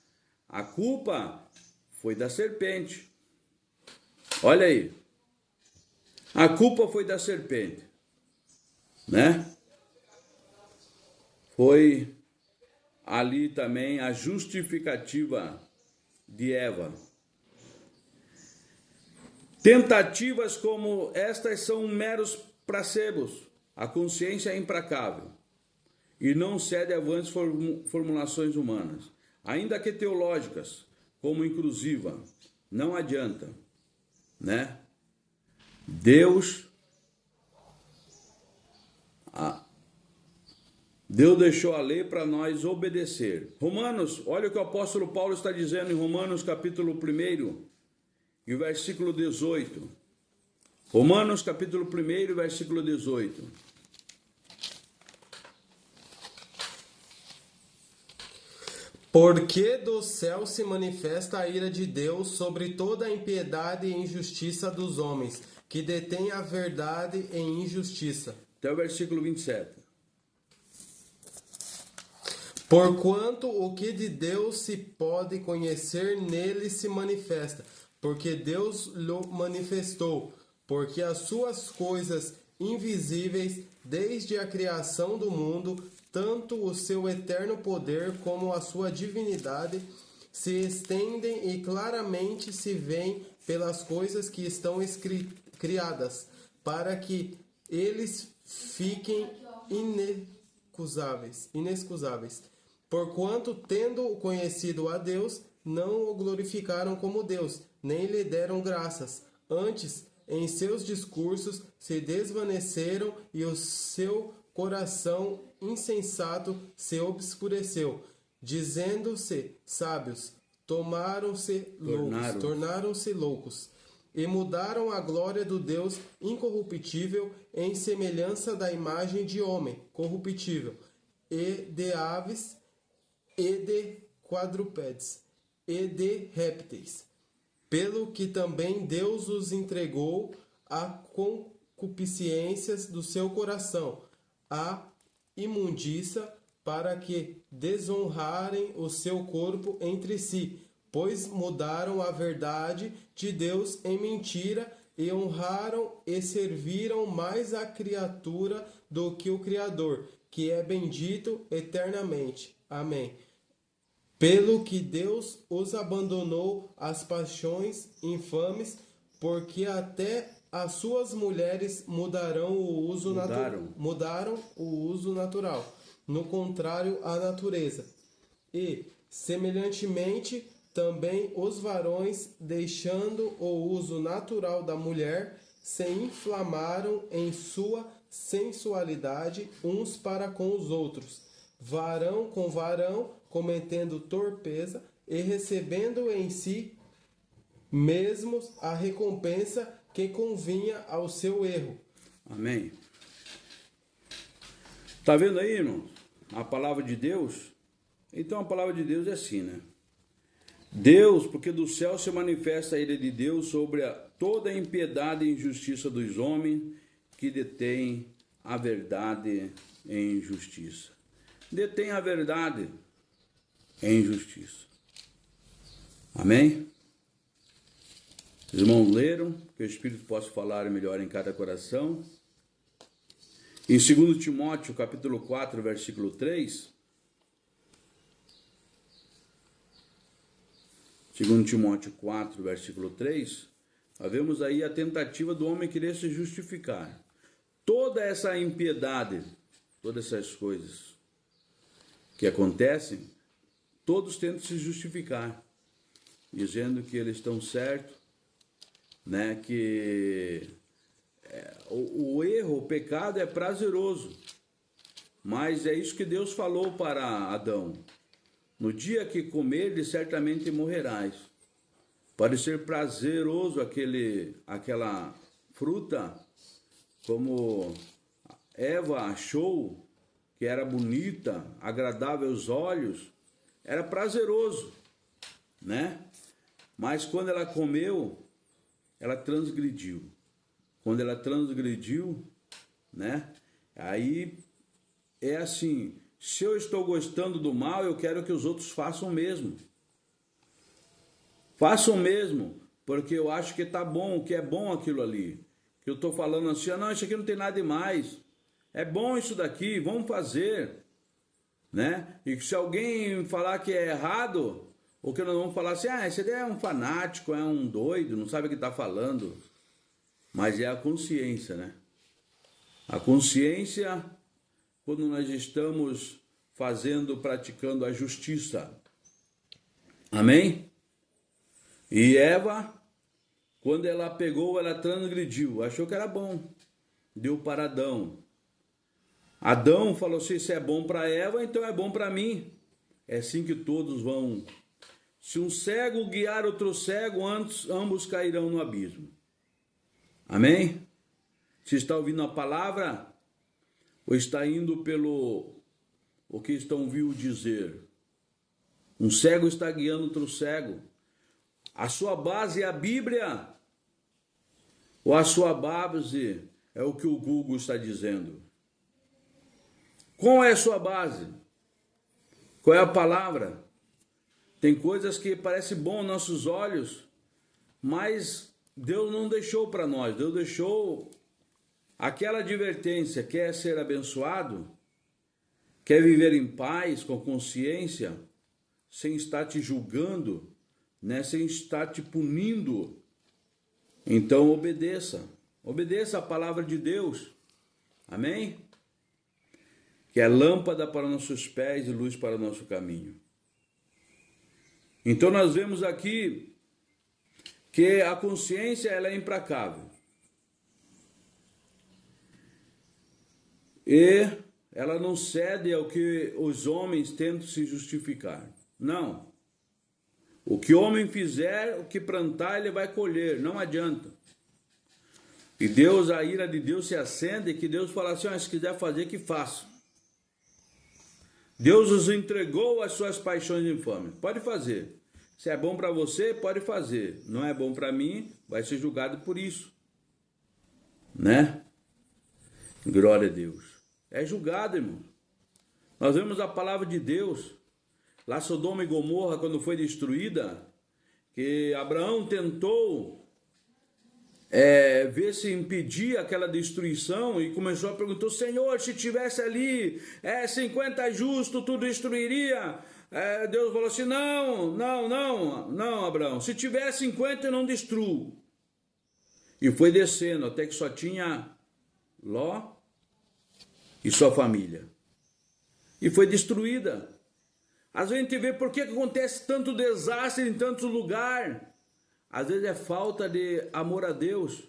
A culpa foi da serpente. Olha aí. A culpa foi da serpente, né? Foi ali também a justificativa de Eva. Tentativas como estas são meros placebos. A consciência é implacável e não cede a vãs formulações humanas, ainda que teológicas, como inclusiva. Não adianta, né? Deus deixou a lei para nós obedecer. Romanos, olha o que o apóstolo Paulo está dizendo em Romanos capítulo 1 e o versículo 18. Romanos capítulo 1, versículo 18. Porque do céu se manifesta a ira de Deus sobre toda a impiedade e injustiça dos homens, que detêm a verdade em injustiça. Até o versículo 27. Porquanto o que de Deus se pode conhecer nele se manifesta, porque Deus lhe manifestou, porque as suas coisas invisíveis, desde a criação do mundo, tanto o seu eterno poder como a sua divindade, se estendem e claramente se veem pelas coisas que estão criadas, para que eles fiquem inexcusáveis. Porquanto, tendo conhecido a Deus, não o glorificaram como Deus, nem lhe deram graças. Antes, em seus discursos se desvaneceram e o seu coração insensato se obscureceu. Dizendo-se sábios, tornaram-se loucos. E mudaram a glória do Deus incorruptível em semelhança da imagem de homem corruptível, e de aves, e de quadrúpedes, e de répteis. Pelo que também Deus os entregou a concupiscências do seu coração, a imundícia, para que desonrarem o seu corpo entre si, pois mudaram a verdade de Deus em mentira e honraram e serviram mais a criatura do que o Criador, que é bendito eternamente. Amém. Pelo que Deus os abandonou às paixões infames, porque até as suas mulheres mudaram o uso natural, no contrário à natureza. E, semelhantemente, também os varões, deixando o uso natural da mulher, se inflamaram em sua sensualidade uns para com os outros, varão com varão, cometendo torpeza e recebendo em si mesmos a recompensa que convinha ao seu erro. Amém. Tá vendo aí, irmão? A palavra de Deus? Então a palavra de Deus é assim, né? Deus, porque do céu se manifesta a ira de Deus sobre toda a impiedade e injustiça dos homens que detêm a verdade em justiça. Detém a verdade em justiça. Amém? Os irmãos leram, que o Espírito possa falar melhor em cada coração. Em 2 Timóteo, capítulo 4, versículo 3. 2 Timóteo 4, versículo 3. Nós vemos aí a tentativa do homem querer se justificar. Toda essa impiedade, todas essas coisas que acontecem, todos tentam se justificar, dizendo que eles estão certos, né? Que o erro, o pecado é prazeroso, mas é isso que Deus falou para Adão: no dia que comerdes, certamente morrerás. Pode ser prazeroso aquela fruta, como Eva achou que era bonita, agradável aos olhos, era prazeroso, né? Mas quando ela comeu, ela transgrediu. Quando ela transgrediu, né? Aí é assim: se eu estou gostando do mal, eu quero que os outros façam o mesmo. Façam o mesmo, porque eu acho que tá bom, que é bom aquilo ali. Que eu estou falando assim: não, isso aqui não tem nada demais. É bom isso daqui, vamos fazer, né? E se alguém falar que é errado, ou que nós vamos falar assim: esse daí é um fanático, é um doido, não sabe o que está falando. Mas é a consciência, né? A consciência, quando nós estamos praticando a justiça. Amém? E Eva, quando ela pegou, ela transgrediu, achou que era bom, deu para Adão. Adão falou assim: se é bom para Eva, então é bom para mim. É assim que todos vão. Se um cego guiar outro cego, ambos cairão no abismo. Amém? Se está ouvindo a palavra, ou está indo pelo o que estão ouvindo dizer? Um cego está guiando outro cego. A sua base é a Bíblia? Ou a sua base é o que o Google está dizendo? Qual é a sua base? Qual é a palavra? Tem coisas que parecem bom aos nossos olhos, mas Deus não deixou para nós. Deus deixou aquela advertência: quer ser abençoado? Quer viver em paz, com consciência, sem estar te julgando, né? Sem estar te punindo? Então obedeça. Obedeça a palavra de Deus. Amém? Que é lâmpada para nossos pés e luz para o nosso caminho. Então nós vemos aqui que a consciência ela é implacável. E ela não cede ao que os homens tentam se justificar. Não. O que o homem fizer, o que plantar, ele vai colher. Não adianta. E Deus, a ira de Deus se acende, que Deus fala assim, se quiser fazer, que faça. Deus os entregou às suas paixões infames. Pode fazer. Se é bom para você, pode fazer. Não é bom para mim, vai ser julgado por isso. Né? Glória a Deus. É julgado, irmão. Nós vemos a palavra de Deus. Lá Sodoma e Gomorra, quando foi destruída, que Abraão tentou ver se impedia aquela destruição e começou a perguntar, Senhor, se tivesse ali 50 justos, tu destruiria? Deus falou assim, não, Abraão, se tiver 50 eu não destruo. E foi descendo até que só tinha Ló e sua família. E foi destruída. Às vezes a gente vê por que acontece tanto desastre em tantos lugares. Às vezes é falta de amor a Deus.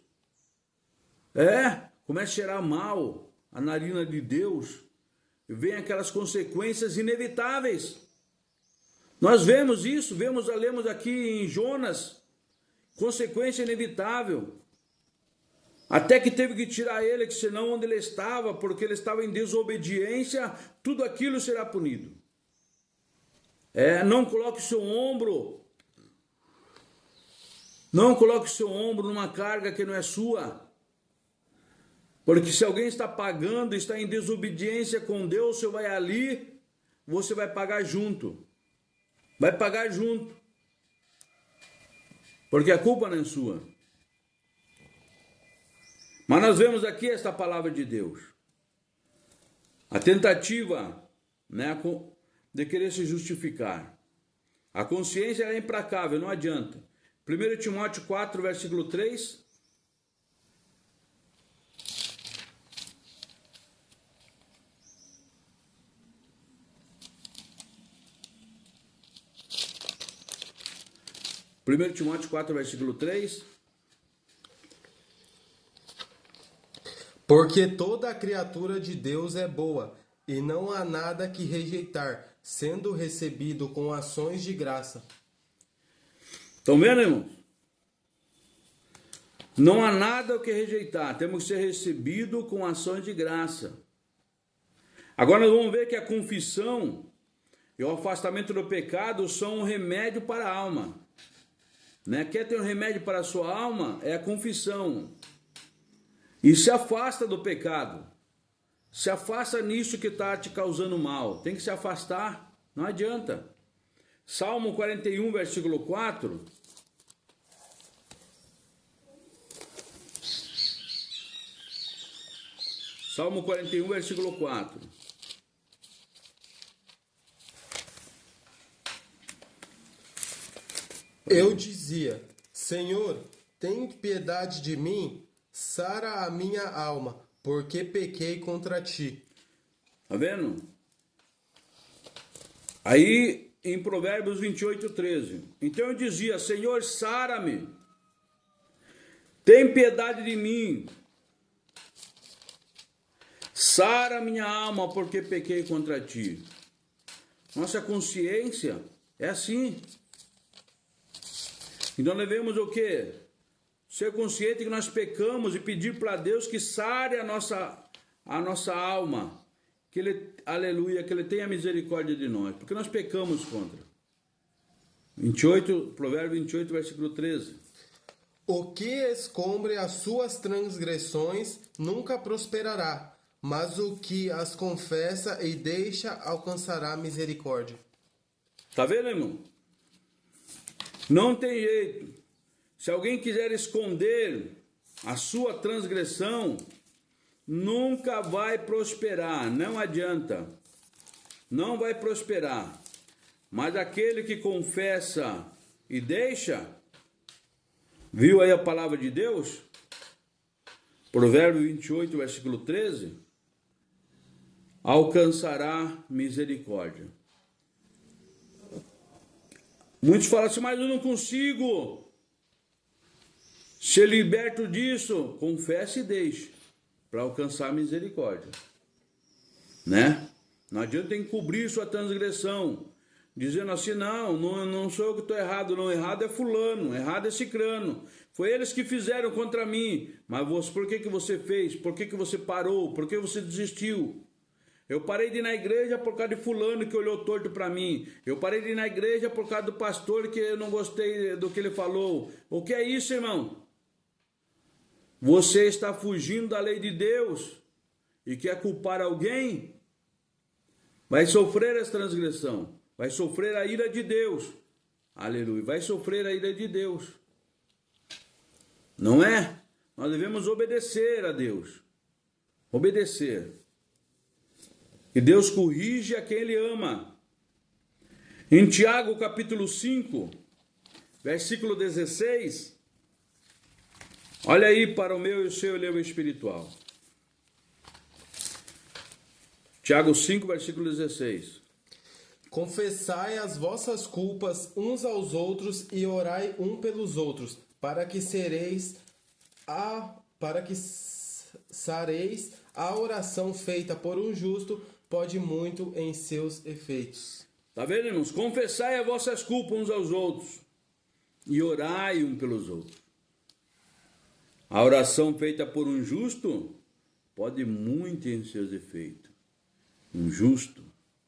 Começa a cheirar mal a narina de Deus. E vem aquelas consequências inevitáveis. Nós vemos isso, lemos aqui em Jonas. Consequência inevitável. Até que teve que tirar ele, que senão onde ele estava, porque ele estava em desobediência, tudo aquilo será punido. Não coloque seu ombro. Não coloque seu ombro numa carga que não é sua. Porque se alguém está pagando, está em desobediência com Deus, você vai ali, você vai pagar junto. Vai pagar junto. Porque a culpa não é sua. Mas nós vemos aqui esta palavra de Deus. A tentativa, de querer se justificar. A consciência é implacável, não adianta. 1 Timóteo 4, versículo 3. Primeiro Timóteo 4, versículo 3. Porque toda a criatura de Deus é boa, e não há nada que rejeitar, sendo recebido com ações de graça. Estão vendo, irmão? Não há nada o que rejeitar, temos que ser recebido com ações de graça. Agora nós vamos ver que a confissão e o afastamento do pecado são um remédio para a alma. Quer ter um remédio para a sua alma? É a confissão. E se afasta do pecado. Se afasta nisso que está te causando mal. Tem que se afastar. Não adianta. Salmo 41, versículo 4. Salmo 41, versículo 4. Eu dizia, Senhor, tem piedade de mim, sara a minha alma, porque pequei contra ti. Tá vendo? Aí, em Provérbios 28, 13. Então eu dizia, Senhor, sara-me, tem piedade de mim, sara minha alma, porque pequei contra ti. Nossa consciência é assim. Então devemos o quê? Ser consciente que nós pecamos e pedir para Deus que sare a nossa alma. Que Ele, aleluia, que Ele tenha misericórdia de nós. Porque nós pecamos contra. 28, Provérbio 28, versículo 13. O que escombre as suas transgressões nunca prosperará, mas o que as confessa e deixa alcançará misericórdia. Tá vendo, irmão? Não tem jeito. Se alguém quiser esconder a sua transgressão, nunca vai prosperar. Não adianta. Não vai prosperar. Mas aquele que confessa e deixa, viu aí a palavra de Deus? Provérbio 28, versículo 13. alcançará misericórdia. Muitos falam assim, mas eu não consigo ser liberto disso. Confesse e deixe para alcançar misericórdia, né? Não adianta encobrir sua transgressão, dizendo assim, não sou eu que estou errado, não, errado é fulano, errado é cicrano, foi eles que fizeram contra mim, mas por que você fez? Por que você parou? Por que você desistiu? Eu parei de ir na igreja por causa de fulano que olhou torto para mim, eu parei de ir na igreja por causa do pastor que eu não gostei do que ele falou. O que é isso, irmão? Você está fugindo da lei de Deus e quer culpar alguém? Vai sofrer essa transgressão, vai sofrer a ira de Deus. Aleluia, vai sofrer a ira de Deus. Não é? Nós devemos obedecer a Deus. Obedecer. E Deus corrige a quem Ele ama. Em Tiago capítulo 5, versículo 16, olha aí para o meu e o seu livro espiritual. Tiago 5, versículo 16. Confessai as vossas culpas uns aos outros e orai um pelos outros, para que sareis a oração feita por um justo pode muito em seus efeitos. Tá vendo, irmãos? Confessai as vossas culpas uns aos outros e orai um pelos outros. A oração feita por um justo pode muito em seus efeitos. Um justo,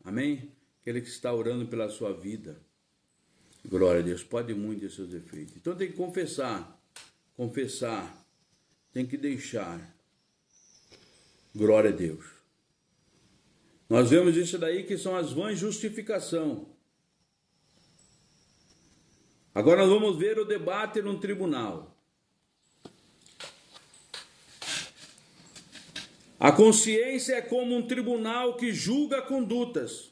amém? Aquele que está orando pela sua vida. Glória a Deus, pode muito em seus efeitos. Então tem que confessar, tem que deixar. Glória a Deus. Nós vemos isso daí que são as vãs justificação. Agora nós vamos ver o debate num tribunal. A consciência é como um tribunal que julga condutas.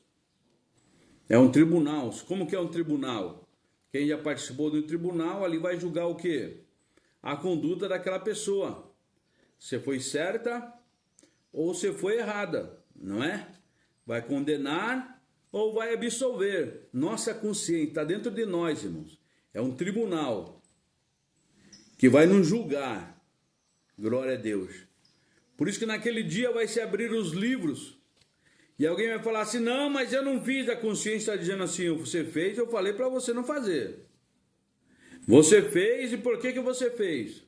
É um tribunal. Como que é um tribunal? Quem já participou de um tribunal, ali vai julgar o quê? A conduta daquela pessoa. Se foi certa ou se foi errada, não é? Vai condenar ou vai absolver. Nossa consciência está dentro de nós, irmãos. É um tribunal que vai nos julgar. Glória a Deus. Por isso que naquele dia vai se abrir os livros. E alguém vai falar assim, não, mas eu não fiz. A consciência está dizendo assim, você fez, eu falei para você não fazer. Você fez e por que você fez?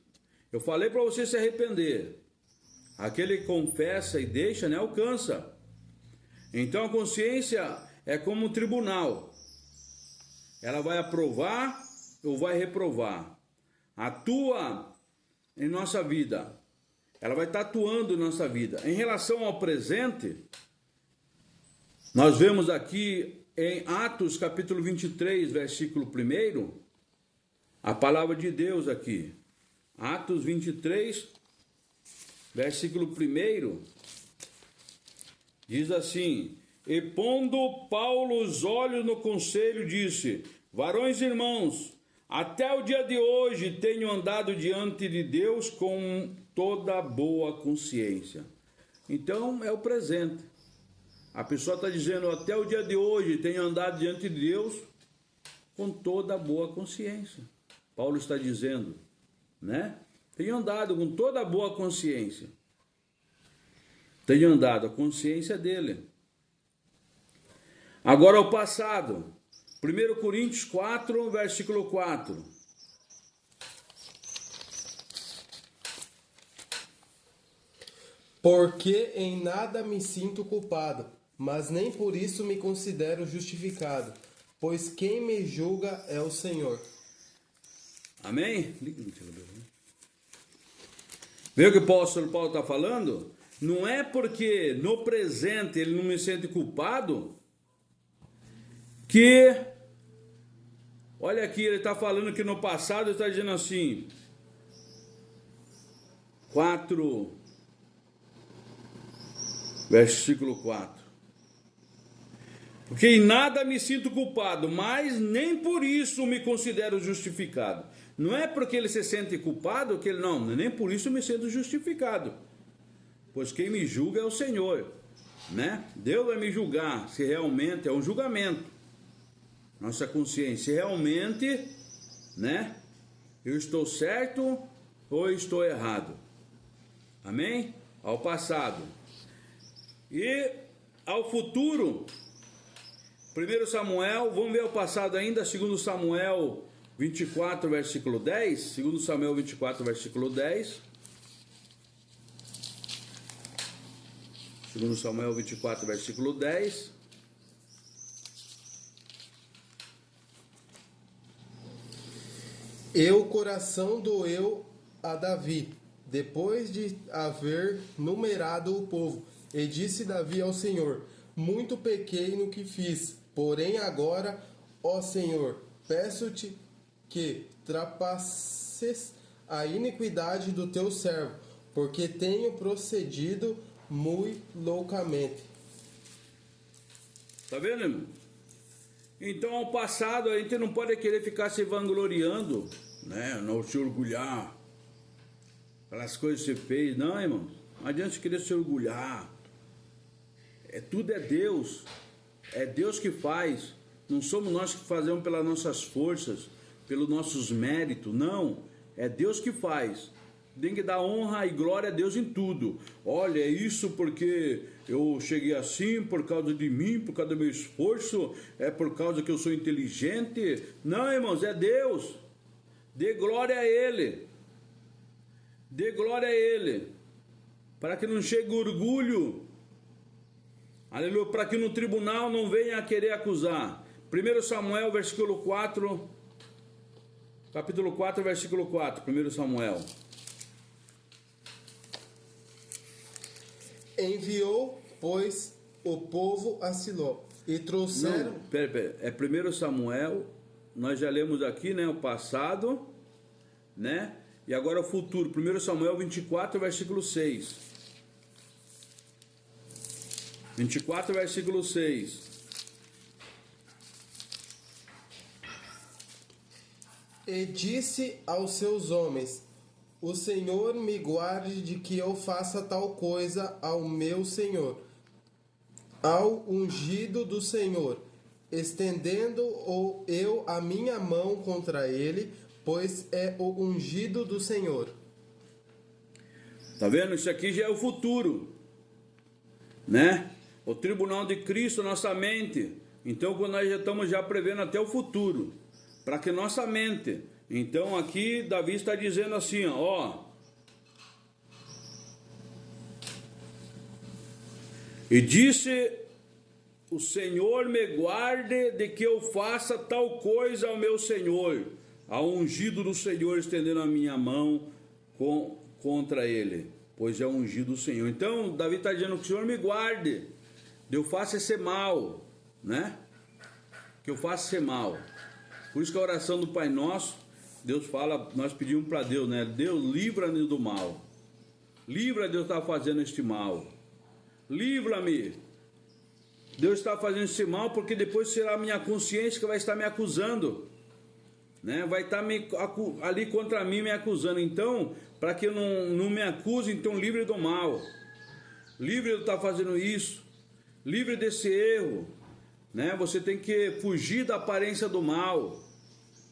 Eu falei para você se arrepender. Aquele que confessa e deixa, né, alcança. Então a consciência é como um tribunal. Ela vai aprovar ou vai reprovar. Atua em nossa vida. Ela vai estar atuando em nossa vida. Em relação ao presente, nós vemos aqui em Atos capítulo 23, versículo 1, a palavra de Deus aqui. Atos 23, versículo 1, diz assim, e pondo Paulo os olhos no conselho, disse, varões e irmãos, até o dia de hoje tenho andado diante de Deus com toda boa consciência. Então é o presente. A pessoa está dizendo, até o dia de hoje tenho andado diante de Deus com toda boa consciência. Paulo está dizendo, né? Tenho andado com toda boa consciência. Tenho andado, a consciência dele. Agora o passado. 1 Coríntios 4, versículo 4. Porque em nada me sinto culpado, mas nem por isso me considero justificado, pois quem me julga é o Senhor. Amém? Vê o que o apóstolo Paulo está falando? Não é porque no presente ele não me sente culpado que, olha aqui, ele está falando que no passado ele está dizendo assim, 4, versículo 4. Porque em nada me sinto culpado, mas nem por isso me considero justificado. Não é porque ele se sente culpado que ele não, nem por isso me sinto justificado. Pois quem me julga é o Senhor. né? Deus vai me julgar se realmente é um julgamento. Nossa consciência, se realmente, né? Eu estou certo ou estou errado. Amém? Ao passado. E ao futuro, 1 Samuel, vamos ver o passado ainda, 2 Samuel 24, versículo 10. 2 Samuel 24, versículo 10. 2 Samuel 24, versículo 10. E o coração doeu a Davi, depois de haver numerado o povo. E disse Davi ao Senhor: muito pequei no que fiz, porém agora, ó Senhor, peço-te que trapasses a iniquidade do teu servo, porque tenho procedido muito loucamente. Tá vendo, irmão? Então, ao passado, a gente não pode querer ficar se vangloriando, né? Não se orgulhar pelas coisas que você fez. Não, irmão. Não adianta querer se orgulhar. Tudo é Deus. É Deus que faz. Não somos nós que fazemos pelas nossas forças, pelos nossos méritos. Não. É Deus que faz. Tem que dar honra e glória a Deus em tudo. Olha, é isso porque eu cheguei assim por causa de mim, por causa do meu esforço, é por causa que eu sou inteligente. Não, irmãos, é Deus. Dê glória a Ele. Dê glória a Ele. Para que não chegue orgulho. Aleluia. Para que no tribunal não venha a querer acusar. 1 Samuel, versículo 4. Capítulo 4, versículo 4. 1 Samuel. Enviou, pois, o povo a Siló, e trouxeram... Não, pera. É 1 Samuel, nós já lemos aqui, né, o passado, né, e agora o futuro. 1 Samuel 24, versículo 6. 24, versículo 6. E disse aos seus homens: o Senhor me guarde de que eu faça tal coisa ao meu Senhor, ao ungido do Senhor, estendendo eu a minha mão contra ele, pois é o ungido do Senhor. Tá vendo? Isso aqui já é o futuro, né? O tribunal de Cristo, nossa mente. Então, quando nós já estamos já prevendo até o futuro, para que nossa mente... Então aqui Davi está dizendo assim, ó. E disse: o Senhor me guarde de que eu faça tal coisa ao meu Senhor, ao ungido do Senhor, estendendo a minha mão contra ele, pois é o ungido do Senhor. Então Davi está dizendo que o Senhor me guarde, de eu faça esse mal, né? Que eu faça esse mal. Por isso que a oração do Pai Nosso, Deus fala, nós pedimos para Deus, né? Deus, livra-me do mal. Livra Deus estar fazendo este mal. Livra-me. Deus está fazendo esse mal porque depois será a minha consciência que vai estar me acusando, né? Vai estar ali contra mim me acusando. Então, para que eu não me acuse, então livre do mal. Livre de estar fazendo isso. Livre desse erro, né? Você tem que fugir da aparência do mal.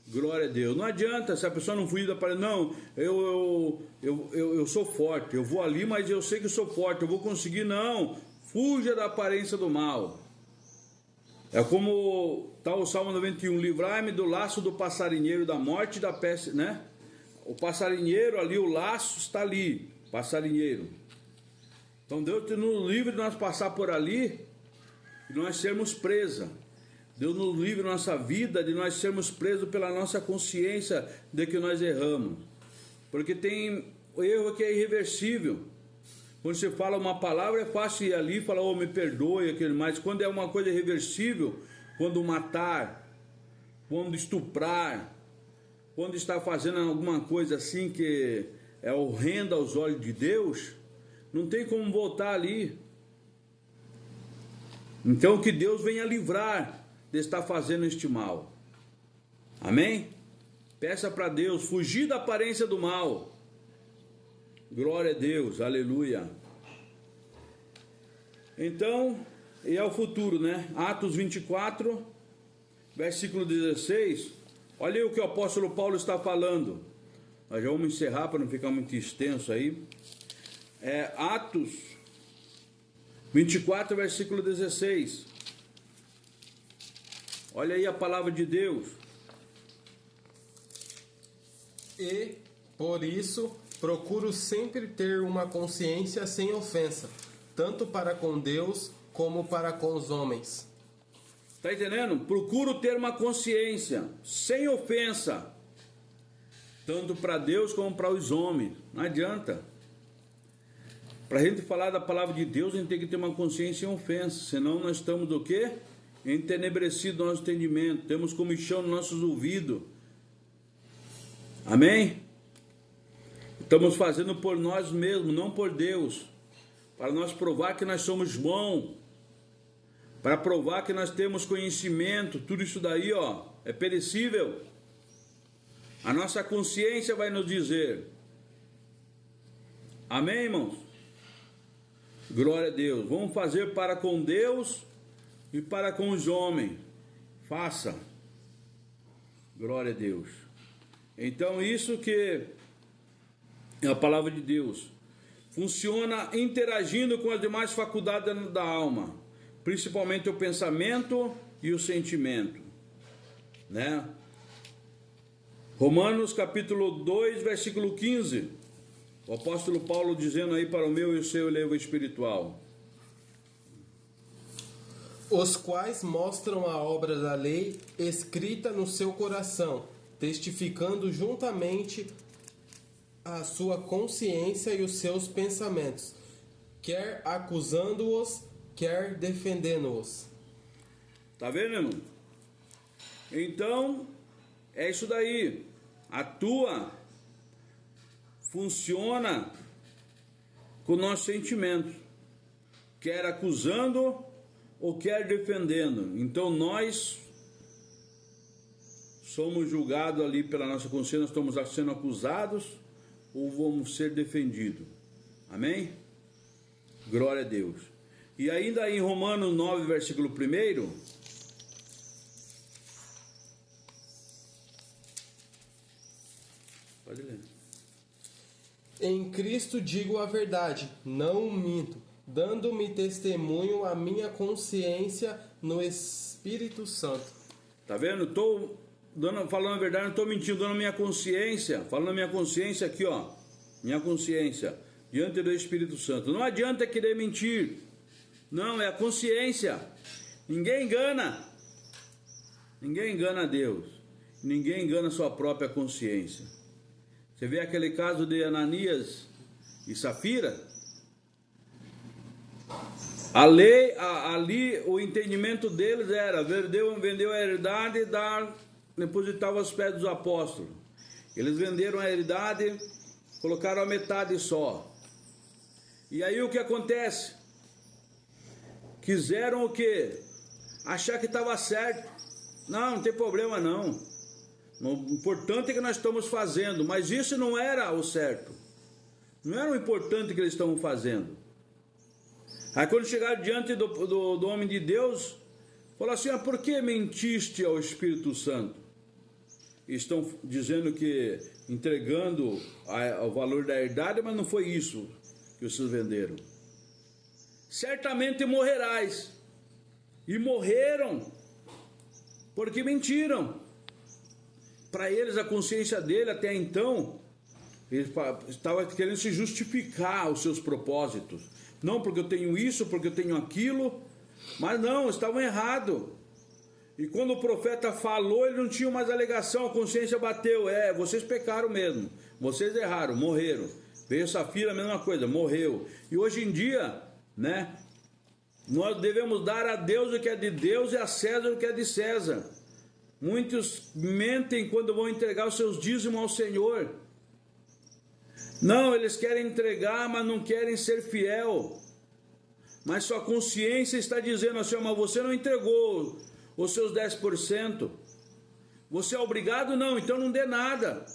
Glória a Deus. Não adianta se a pessoa não fugir da aparência. Não, eu sou forte. Eu vou ali, mas eu sei que eu sou forte. Eu vou conseguir. Não. Fuja da aparência do mal. É como está o Salmo 91. Livrai-me do laço do passarinheiro, da morte e da peste, né? O passarinheiro ali, o laço está ali. Passarinheiro. Então Deus nos livre de nós passar por ali e nós sermos presa. Deus nos livre nossa vida de nós sermos presos pela nossa consciência de que nós erramos. Porque tem o erro que é irreversível. Quando você fala uma palavra, é fácil ir ali e falar, oh, me perdoe, aquele mais. Quando é uma coisa irreversível, quando matar, quando estuprar, quando está fazendo alguma coisa assim que é horrenda aos olhos de Deus, não tem como voltar ali. Então que Deus venha livrar de estar fazendo este mal. Amém? Peça para Deus fugir da aparência do mal. Glória a Deus, aleluia. Então, e é o futuro, né? Atos 24, versículo 16. Olha aí o que o apóstolo Paulo está falando. Nós já vamos encerrar para não ficar muito extenso aí. Atos 24, versículo 16. Olha aí a palavra de Deus. E, por isso, procuro sempre ter uma consciência sem ofensa, tanto para com Deus como para com os homens. Está entendendo? Procuro ter uma consciência sem ofensa, tanto para Deus como para os homens. Não adianta. Para a gente falar da palavra de Deus, a gente tem que ter uma consciência sem ofensa. Senão nós estamos do quê? Entenebrecido no nosso entendimento. Temos comichão nos nossos ouvidos. Amém? Estamos fazendo por nós mesmos, não por Deus. Para nós provar que nós somos bons. Para provar que nós temos conhecimento. Tudo isso daí, ó, é perecível. A nossa consciência vai nos dizer. Amém, irmãos? Glória a Deus. Vamos fazer para com Deus e para com os homens. Faça. Glória a Deus. Então, isso que é a palavra de Deus. Funciona interagindo com as demais faculdades da alma. Principalmente o pensamento e o sentimento. Né? Romanos capítulo 2, versículo 15. O apóstolo Paulo dizendo aí para o meu e o seu elevo espiritual. Os quais mostram a obra da lei escrita no seu coração, testificando juntamente a sua consciência e os seus pensamentos, quer acusando-os, quer defendendo-os. Tá vendo, irmão? Então, é isso daí. Atua, funciona com o nosso sentimento, quer acusando ou quer defendendo. Então nós somos julgados ali pela nossa consciência, nós estamos sendo acusados ou vamos ser defendidos. Amém? Glória a Deus. E ainda em Romanos 9, versículo 1, pode ler. Em Cristo digo a verdade, não minto, dando-me testemunho a minha consciência no Espírito Santo. Tá vendo? Estou falando a verdade, não estou mentindo, dando a minha consciência, falando a minha consciência aqui, ó, minha consciência, diante do Espírito Santo. Não adianta querer mentir, não, é a consciência. Ninguém engana a Deus, ninguém engana a sua própria consciência. Você vê aquele caso de Ananias e Safira? A lei, ali o entendimento deles era, vendeu a herdade e depositava aos pés dos apóstolos. Eles venderam a herdade, colocaram a metade só. E aí o que acontece? Quiseram o quê? Achar que estava certo. Não tem problema não. O importante é que nós estamos fazendo, mas isso não era o certo. Não era o importante que eles estavam fazendo. Aí quando chegaram diante do homem de Deus, falaram assim, por que mentiste ao Espírito Santo? Estão dizendo que entregando o valor da herdade, mas não foi isso que vocês venderam. Certamente morrerás. E morreram porque mentiram. Para eles, a consciência dele até então, ele estava querendo se justificar os seus propósitos. Não porque eu tenho isso, porque eu tenho aquilo, mas não, estavam errados. E quando o profeta falou, ele não tinha mais alegação, a consciência bateu. Vocês pecaram mesmo, vocês erraram, morreram. Veio Safira, a mesma coisa, morreu. E hoje em dia, né, nós devemos dar a Deus o que é de Deus e a César o que é de César. Muitos mentem quando vão entregar os seus dízimos ao Senhor. Não, eles querem entregar, mas não querem ser fiel. Mas sua consciência está dizendo assim, mas você não entregou os seus 10%. Você é obrigado? Não, então não dê nada.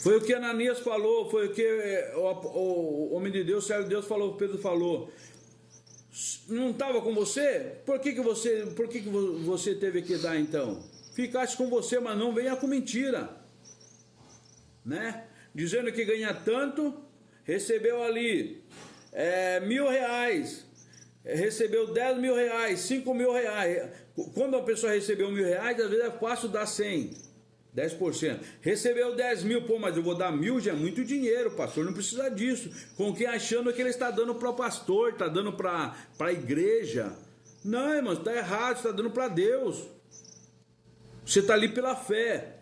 Foi o que Ananias falou, foi o que o homem de Deus, o servo de Deus falou, Pedro falou. Não estava com você? Por que você teve que dar então? Ficasse com você, mas não venha com mentira, né? Dizendo que ganha tanto, recebeu ali R$1.000, recebeu R$10.000, R$5.000. Quando a pessoa recebeu R$1.000, às vezes é fácil dar 100. 10%. Recebeu 10 mil, pô, mas eu vou dar 1.000, já é muito dinheiro, pastor, não precisa disso. Com quem achando que ele está dando para o pastor, está dando para a igreja. Não, irmão, está errado, está dando para Deus. Você está ali pela fé.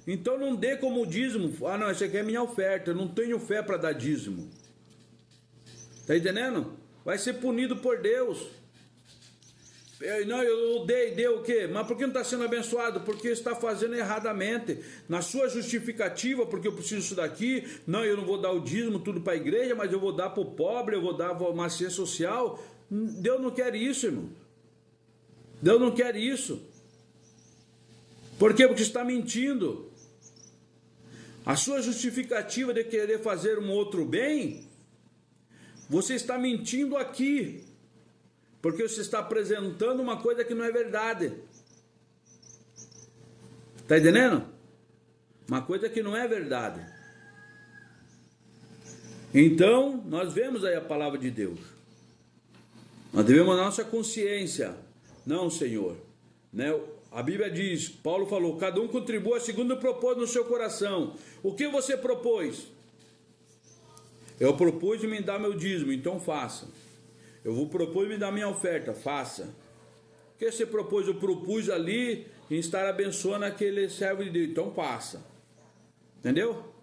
Então não dê como dízimo. Ah, não, essa aqui é minha oferta, eu não tenho fé para dar dízimo. Está entendendo? Vai ser punido por Deus. Não, eu dei o quê? Mas por que não está sendo abençoado? Porque está fazendo erradamente. Na sua justificativa, porque eu preciso disso daqui. Não, eu não vou dar o dízimo tudo para a igreja, mas eu vou dar para o pobre, eu vou dar uma assistência social. Deus não quer isso, irmão. Deus não quer isso. Por quê? Porque está mentindo. A sua justificativa de querer fazer um outro bem, você está mentindo aqui. Porque você está apresentando uma coisa que não é verdade. Está entendendo? Uma coisa que não é verdade. Então, nós vemos aí a palavra de Deus. Nós devemos a nossa consciência. Não, Senhor. Né? A Bíblia diz, Paulo falou, cada um contribua segundo propôs no seu coração. O que você propôs? Eu propus de me dar meu dízimo, então faça. Eu vou propor me dar minha oferta, faça. O que você propôs? Eu propus ali em estar abençoando aquele servo de Deus, então passa. Entendeu?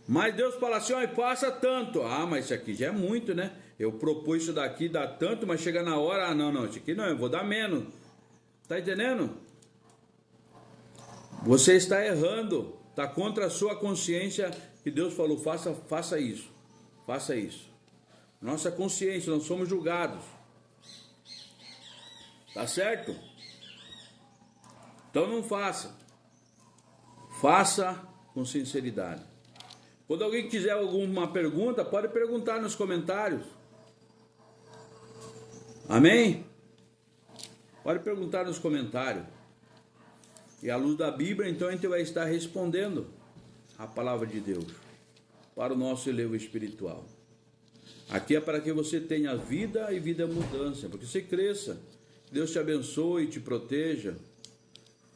Mas Deus fala assim, ó, passa tanto. Ah, mas isso aqui já é muito, né? Eu propus isso daqui, dá tanto, mas chega na hora, ah, não, isso aqui não, eu vou dar menos. Tá entendendo? Você está errando, está contra a sua consciência que Deus falou, faça isso, faça isso. Nossa consciência, nós somos julgados. Tá certo? Então não faça. Faça com sinceridade. Quando alguém quiser alguma pergunta, pode perguntar nos comentários. Amém? Pode perguntar nos comentários. E à luz da Bíblia, então a gente vai estar respondendo a palavra de Deus para o nosso elevo espiritual. Aqui é para que você tenha vida e vida mudança, porque você cresça. Deus te abençoe e te proteja.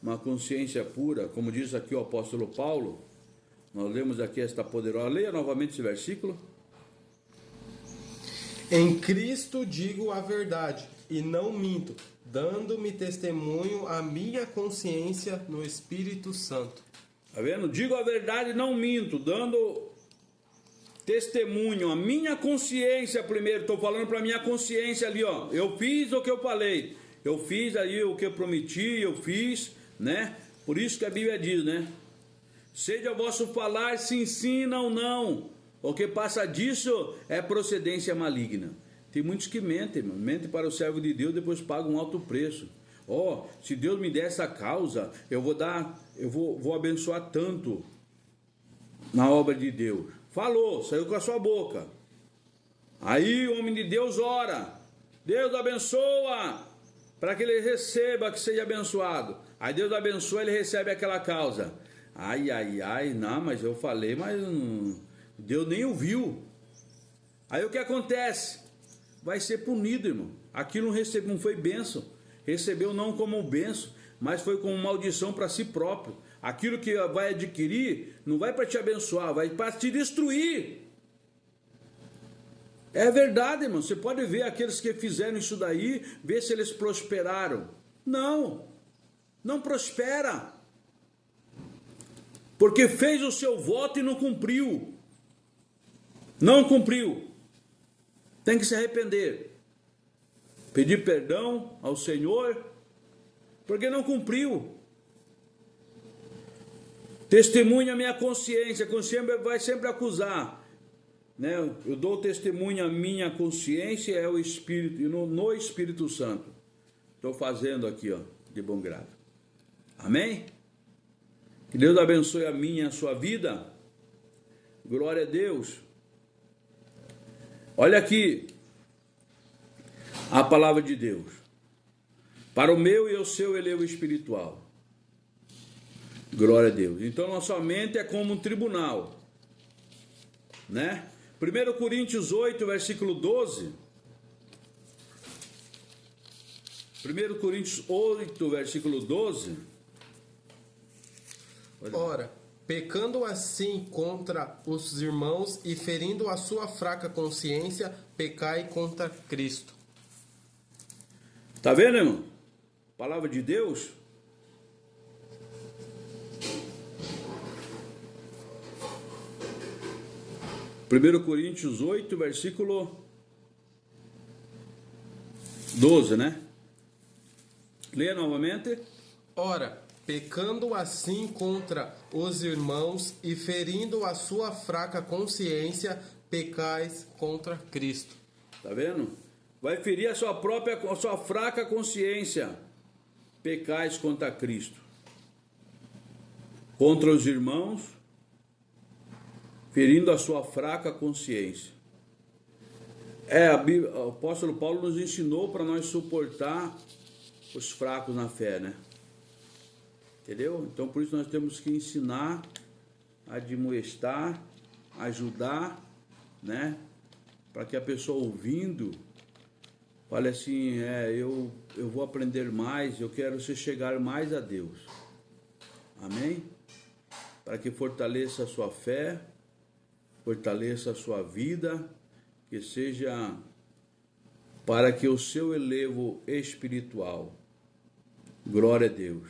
Uma consciência pura, como diz aqui o apóstolo Paulo. Nós lemos aqui esta poderosa. Leia novamente esse versículo. Em Cristo digo a verdade e não minto, dando-me testemunho a minha consciência no Espírito Santo. Tá vendo? Digo a verdade e não minto, dando testemunho, a minha consciência primeiro, estou falando para a minha consciência ali, ó, eu fiz o que eu falei, eu fiz aí o que eu prometi, eu fiz, né? Por isso que a Bíblia diz, né? Seja o vosso falar se ensina ou não, o que passa disso é procedência maligna. Tem muitos que mentem, mano. Mentem para o servo de Deus, depois pagam um alto preço. Ó, se Deus me der essa causa, eu vou abençoar tanto na obra de Deus. Falou, saiu com a sua boca. Aí o homem de Deus ora. Deus abençoa para que ele receba, que seja abençoado. Aí Deus abençoa, ele recebe aquela causa. Ai, não, mas eu falei, mas Deus nem ouviu. Aí o que acontece? Vai ser punido, irmão. Aquilo não foi bênção. Recebeu não como bênção, mas foi como maldição para si próprio. Aquilo que vai adquirir não vai para te abençoar, vai para te destruir. É verdade, irmão. Você pode ver aqueles que fizeram isso daí, ver se eles prosperaram. Não prospera. Porque fez o seu voto e não cumpriu. Não cumpriu. Tem que se arrepender. Pedir perdão ao Senhor, porque não cumpriu. Testemunha a minha consciência. A consciência vai sempre acusar. Né? Eu dou testemunho à minha consciência, é o Espírito, no Espírito Santo. Estou fazendo aqui, ó, de bom grado. Amém? Que Deus abençoe a minha e a sua vida. Glória a Deus. Olha aqui a palavra de Deus. Para o meu e o seu elevo espiritual. Glória a Deus. Então nossa mente é como um tribunal, né? 1 Coríntios 8, versículo 12. 1 Coríntios 8, versículo 12. Ora, pecando assim contra os irmãos e ferindo a sua fraca consciência, pecai contra Cristo. Tá vendo, irmão? Palavra de Deus. Primeiro Coríntios 8, versículo 12, né? Leia novamente. Ora, pecando assim contra os irmãos e ferindo a sua fraca consciência, pecais contra Cristo. Tá vendo? Vai ferir a sua fraca consciência. Pecais contra Cristo. Contra os irmãos, ferindo a sua fraca consciência. O apóstolo Paulo nos ensinou para nós suportar os fracos na fé, né? Entendeu? Então por isso nós temos que ensinar, admoestar, ajudar, né? Para que a pessoa ouvindo fale assim, eu vou aprender mais, eu quero chegar mais a Deus. Amém? Para que fortaleça a sua fé, fortaleça a sua vida, que seja para que o seu elevo espiritual. Glória a Deus.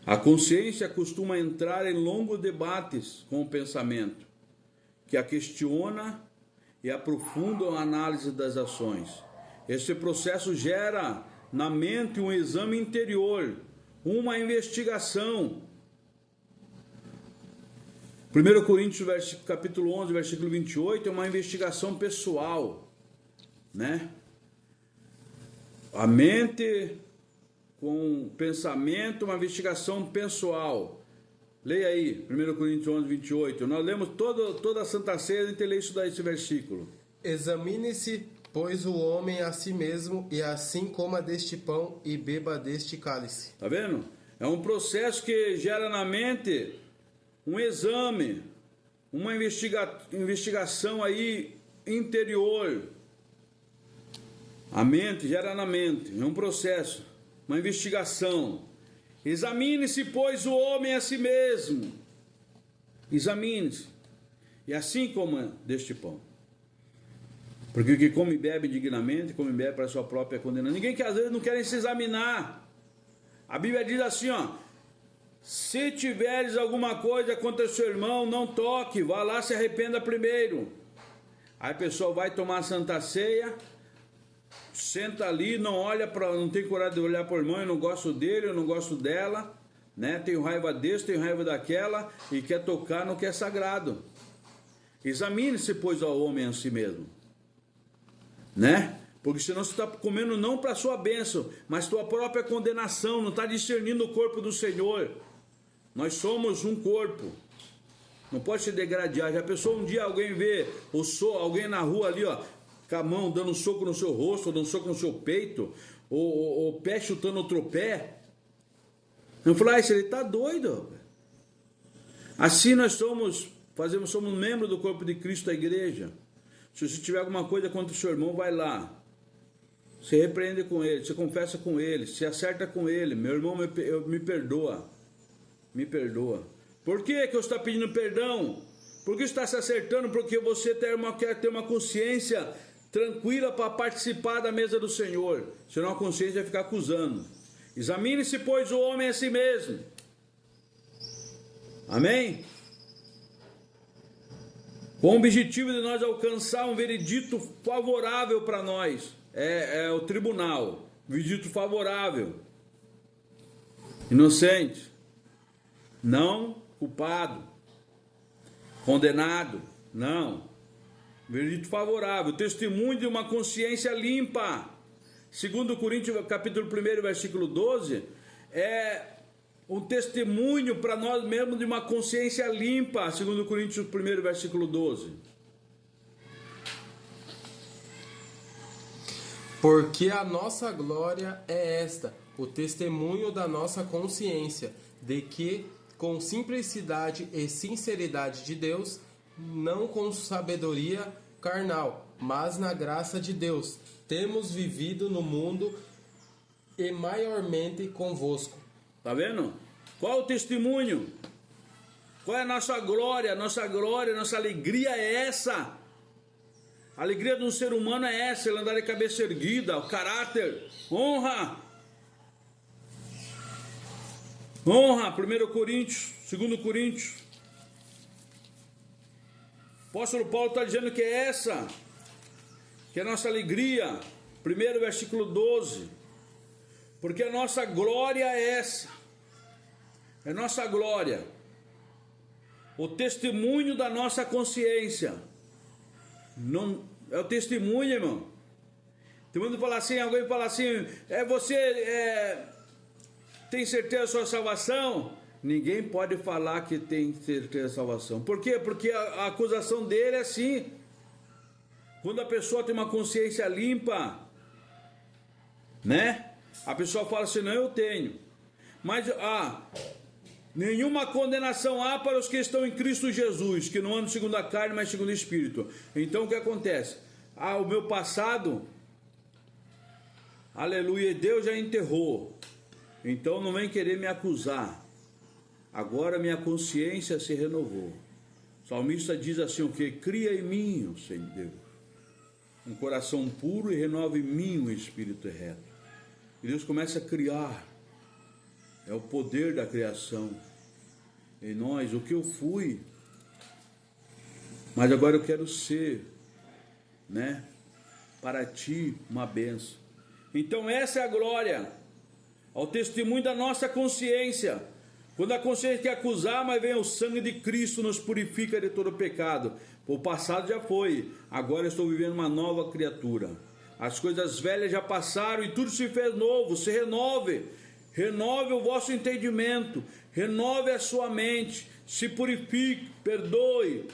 A consciência costuma entrar em longos debates com o pensamento, que a questiona e aprofunda a análise das ações. Esse processo gera na mente um exame interior, uma investigação. 1 Coríntios capítulo 11, versículo 28, é uma investigação pessoal, né? A mente com pensamento, uma investigação pessoal. Leia aí, 1 Coríntios 11, 28. Nós lemos toda a Santa Ceia, a gente lê isso daí, esse versículo. Examine-se, pois, o homem a si mesmo, e assim coma deste pão e beba deste cálice. Tá vendo? É um processo que gera na mente um exame, uma investigação aí interior. A mente gera na mente, é um processo, uma investigação. Examine-se, pois, o homem a si mesmo. Examine-se. E assim coma deste pão. Porque o que come e bebe dignamente, come e bebe para a sua própria condenação. Ninguém que às vezes não quer se examinar. A Bíblia diz assim, ó. Se tiveres alguma coisa contra o seu irmão, não toque, vá lá, se arrependa primeiro. Aí a pessoa vai tomar a Santa Ceia, senta ali, não tem coragem de olhar para o irmão, eu não gosto dele, eu não gosto dela, né? Tenho raiva desse, tenho raiva daquela, e quer tocar no que é sagrado. Examine-se, pois, ao homem a si mesmo, né? Porque senão você está comendo não para a sua bênção, mas tua própria condenação, não está discernindo o corpo do Senhor. Nós somos um corpo, não pode se degradar. Já pensou um dia alguém vê alguém na rua ali, ó, com a mão dando um soco no seu rosto, dando um soco no seu peito, ou o pé chutando outro pé? Não falar, ele está doido. Assim nós somos membros do corpo de Cristo, da igreja. Se você tiver alguma coisa contra o seu irmão, vai lá. Você repreende com ele, você confessa com ele, você acerta com ele. Meu irmão, me perdoa. Me perdoa. Por que você está pedindo perdão? Porque está se acertando, porque você quer ter uma consciência tranquila para participar da mesa do Senhor. Senão a consciência vai ficar acusando. Examine-se, pois, o homem a si mesmo. Amém? Com o objetivo de nós alcançar um veredito favorável para nós. É o tribunal. Veredito favorável. Inocente. Não culpado. Condenado. Não. Veredito favorável. Testemunho de uma consciência limpa. 2 Coríntios capítulo 1, versículo 12. um testemunho para nós mesmos de uma consciência limpa, segundo Coríntios 1, versículo 12. Porque a nossa glória é esta, o testemunho da nossa consciência, de que, com simplicidade e sinceridade de Deus, não com sabedoria carnal, mas na graça de Deus, temos vivido no mundo e maiormente convosco. Tá vendo? Qual o testemunho? Qual é a nossa glória? Nossa alegria é essa. A alegria de um ser humano é essa, ele andar de cabeça erguida, o caráter, honra. Honra, 1 Coríntios, 2 Coríntios. O apóstolo Paulo está dizendo que é essa, que é a nossa alegria. 1 versículo 12. Porque a nossa glória é essa. É nossa glória. O testemunho da nossa consciência. Não, é o testemunho, irmão. Tem mundo fala assim, alguém fala assim, você tem certeza da sua salvação? Ninguém pode falar que tem certeza da salvação. Por quê? Porque a acusação dele é assim. Quando a pessoa tem uma consciência limpa, né? A pessoa fala assim, não, eu tenho. Mas nenhuma condenação há para os que estão em Cristo Jesus, que não andam segundo a carne, mas segundo o Espírito. Então o que acontece? O meu passado, aleluia, Deus já enterrou. Então não vem querer me acusar. Agora minha consciência se renovou. O salmista diz assim, o que? Cria em mim, Senhor Deus, um coração puro e renova em mim um espírito reto. E Deus começa a criar. É o poder da criação em nós, o que eu fui, mas agora eu quero ser, né, para ti uma bênção. Então essa é a glória, ao testemunho da nossa consciência. Quando a consciência quer acusar, mas vem o sangue de Cristo, nos purifica de todo pecado. O passado já foi, agora eu estou vivendo uma nova criatura. As coisas velhas já passaram e tudo se fez novo. Se renove. Renove o vosso entendimento, renove a sua mente, se purifique, perdoe,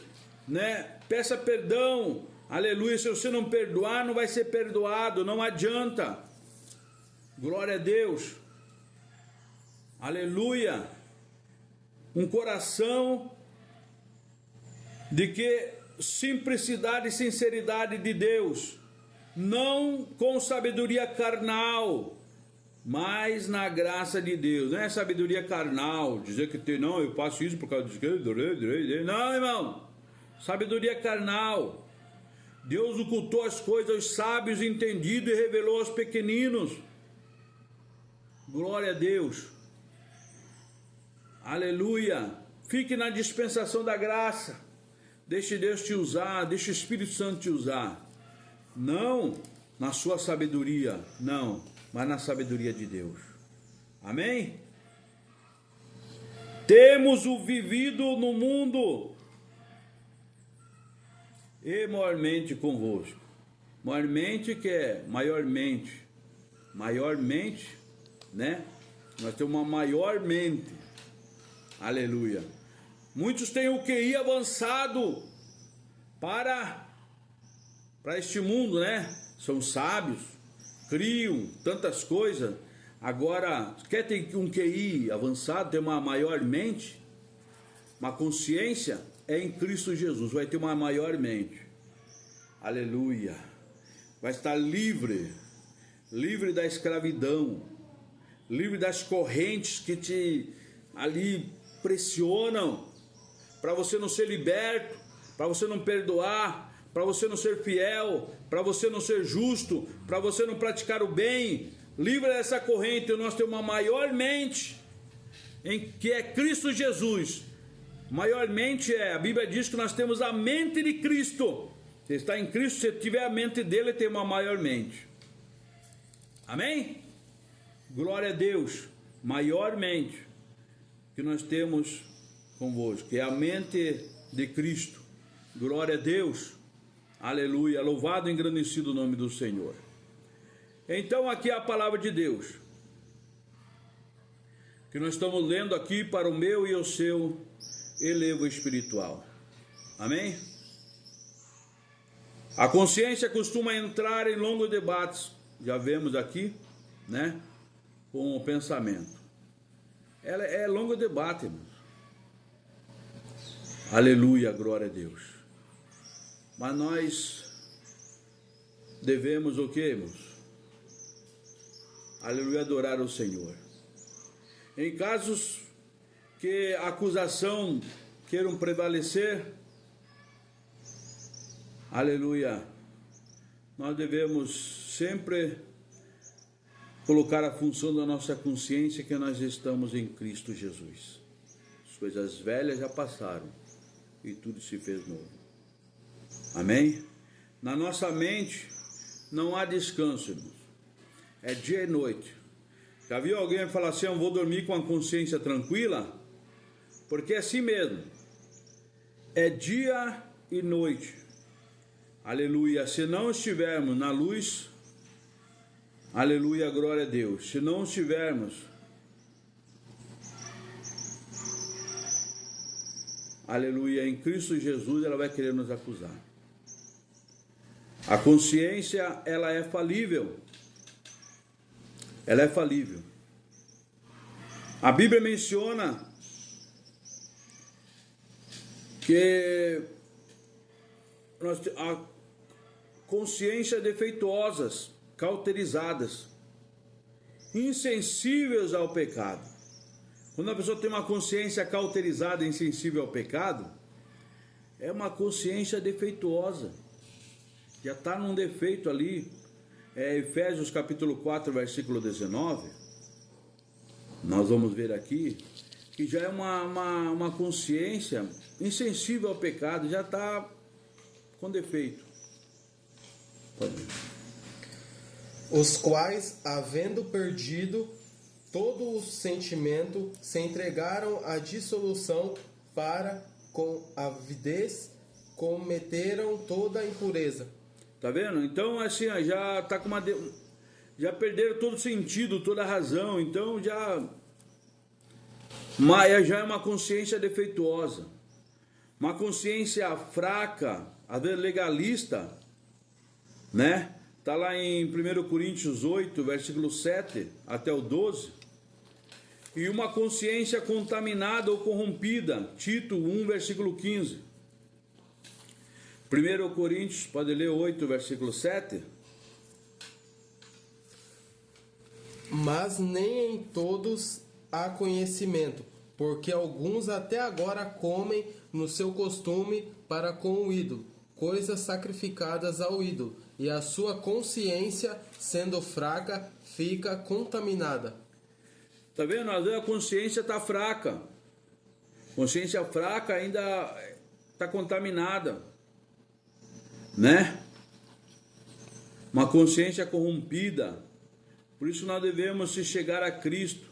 né? Peça perdão, aleluia. Se você não perdoar, não vai ser perdoado, não adianta. Glória a Deus, aleluia. Um coração de que simplicidade e sinceridade de Deus, não com sabedoria carnal, mas na graça de Deus. Não é sabedoria carnal, dizer que tem, não, eu faço isso por causa de Deus. Não, irmão, sabedoria carnal. Deus ocultou as coisas aos sábios entendidos e revelou aos pequeninos. Glória a Deus, aleluia. Fique na dispensação da graça, deixe Deus te usar, deixe o Espírito Santo te usar, não na sua sabedoria, não, mas na sabedoria de Deus. Amém? Temos o vivido no mundo e maiormente convosco. Maiormente que é maiormente, né? Nós temos uma maior mente. Aleluia. Muitos têm o QI avançado para este mundo, né? São sábios, criam tantas coisas. Agora, quer ter um QI avançado, ter uma maior mente, uma consciência, é em Cristo Jesus, vai ter uma maior mente. Aleluia. Vai estar livre da escravidão, livre das correntes que te ali pressionam, para você não ser liberto, para você não perdoar, para você não ser fiel, para você não ser justo, para você não praticar o bem. Livre dessa corrente. Nós temos uma maior mente, em que é Cristo Jesus. Maior mente a Bíblia diz que nós temos a mente de Cristo. Você está em Cristo, se tiver a mente dele, tem uma maior mente. Amém? Glória a Deus. Maior mente que nós temos convosco, que é a mente de Cristo. Glória a Deus. Aleluia. Louvado e engrandecido o nome do Senhor. Então aqui é a palavra de Deus. que nós estamos lendo aqui para o meu e o seu elevo espiritual. Amém? A consciência costuma entrar em longos debates, já vemos aqui, né, com o pensamento. Ela é longo debate, irmãos. Aleluia, glória a Deus. Mas nós devemos o quê, irmãos? Aleluia, adorar o Senhor. Em casos que a acusação queiram prevalecer, aleluia, nós devemos sempre colocar a função da nossa consciência que nós estamos em Cristo Jesus. As coisas velhas já passaram e tudo se fez novo. Amém? Na nossa mente não há descanso, irmãos. É dia e noite. Já viu alguém falar assim, eu vou dormir com a consciência tranquila? Porque é assim mesmo. É dia e noite. Aleluia. Se não estivermos na luz, aleluia, glória a Deus. Se não estivermos, aleluia, em Cristo Jesus, ela vai querer nos acusar. A consciência, ela é falível. Ela é falível. A Bíblia menciona que a consciência defeituosas, cauterizadas, insensíveis ao pecado. Quando a pessoa tem uma consciência cauterizada, insensível ao pecado, é uma consciência defeituosa. Já está num defeito ali. Efésios capítulo 4, versículo 19. Nós vamos ver aqui que já é uma consciência insensível ao pecado, já está com defeito. Pode ver. Os quais, havendo perdido todo o sentimento, se entregaram à dissolução para, com avidez, cometeram toda a impureza. Tá vendo? Então, assim, já tá com já perderam todo o sentido, toda a razão. Então, já é uma consciência defeituosa. Uma consciência fraca, às vezes legalista, né? Tá lá em 1 Coríntios 8, versículo 7 até o 12. E uma consciência contaminada ou corrompida, Tito 1, versículo 15. 1 Coríntios, pode ler 8, versículo 7. Mas nem em todos há conhecimento, porque alguns até agora comem no seu costume para com o ídolo, coisas sacrificadas ao ídolo, e a sua consciência, sendo fraca, fica contaminada. Tá vendo? Às vezes a consciência está fraca. Consciência fraca ainda está contaminada, né? Uma consciência corrompida. Por isso nós devemos se chegar a Cristo.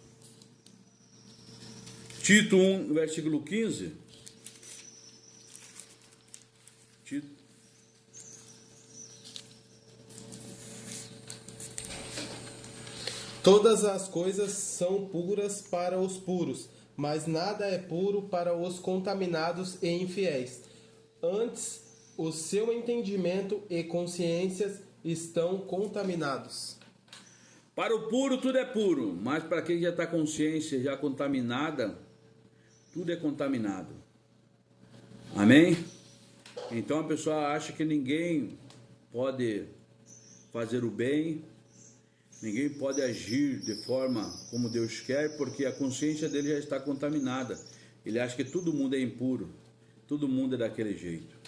Tito 1, versículo 15. Tito. Todas as coisas são puras para os puros, mas nada é puro para os contaminados e infiéis. Antes, o seu entendimento e consciências estão contaminados. Para o puro tudo é puro, mas para quem já está com consciência já contaminada, tudo é contaminado. Amém? Então a pessoa acha que ninguém pode fazer o bem, ninguém pode agir de forma como Deus quer, porque a consciência dele já está contaminada. Ele acha que todo mundo é impuro, todo mundo é daquele jeito.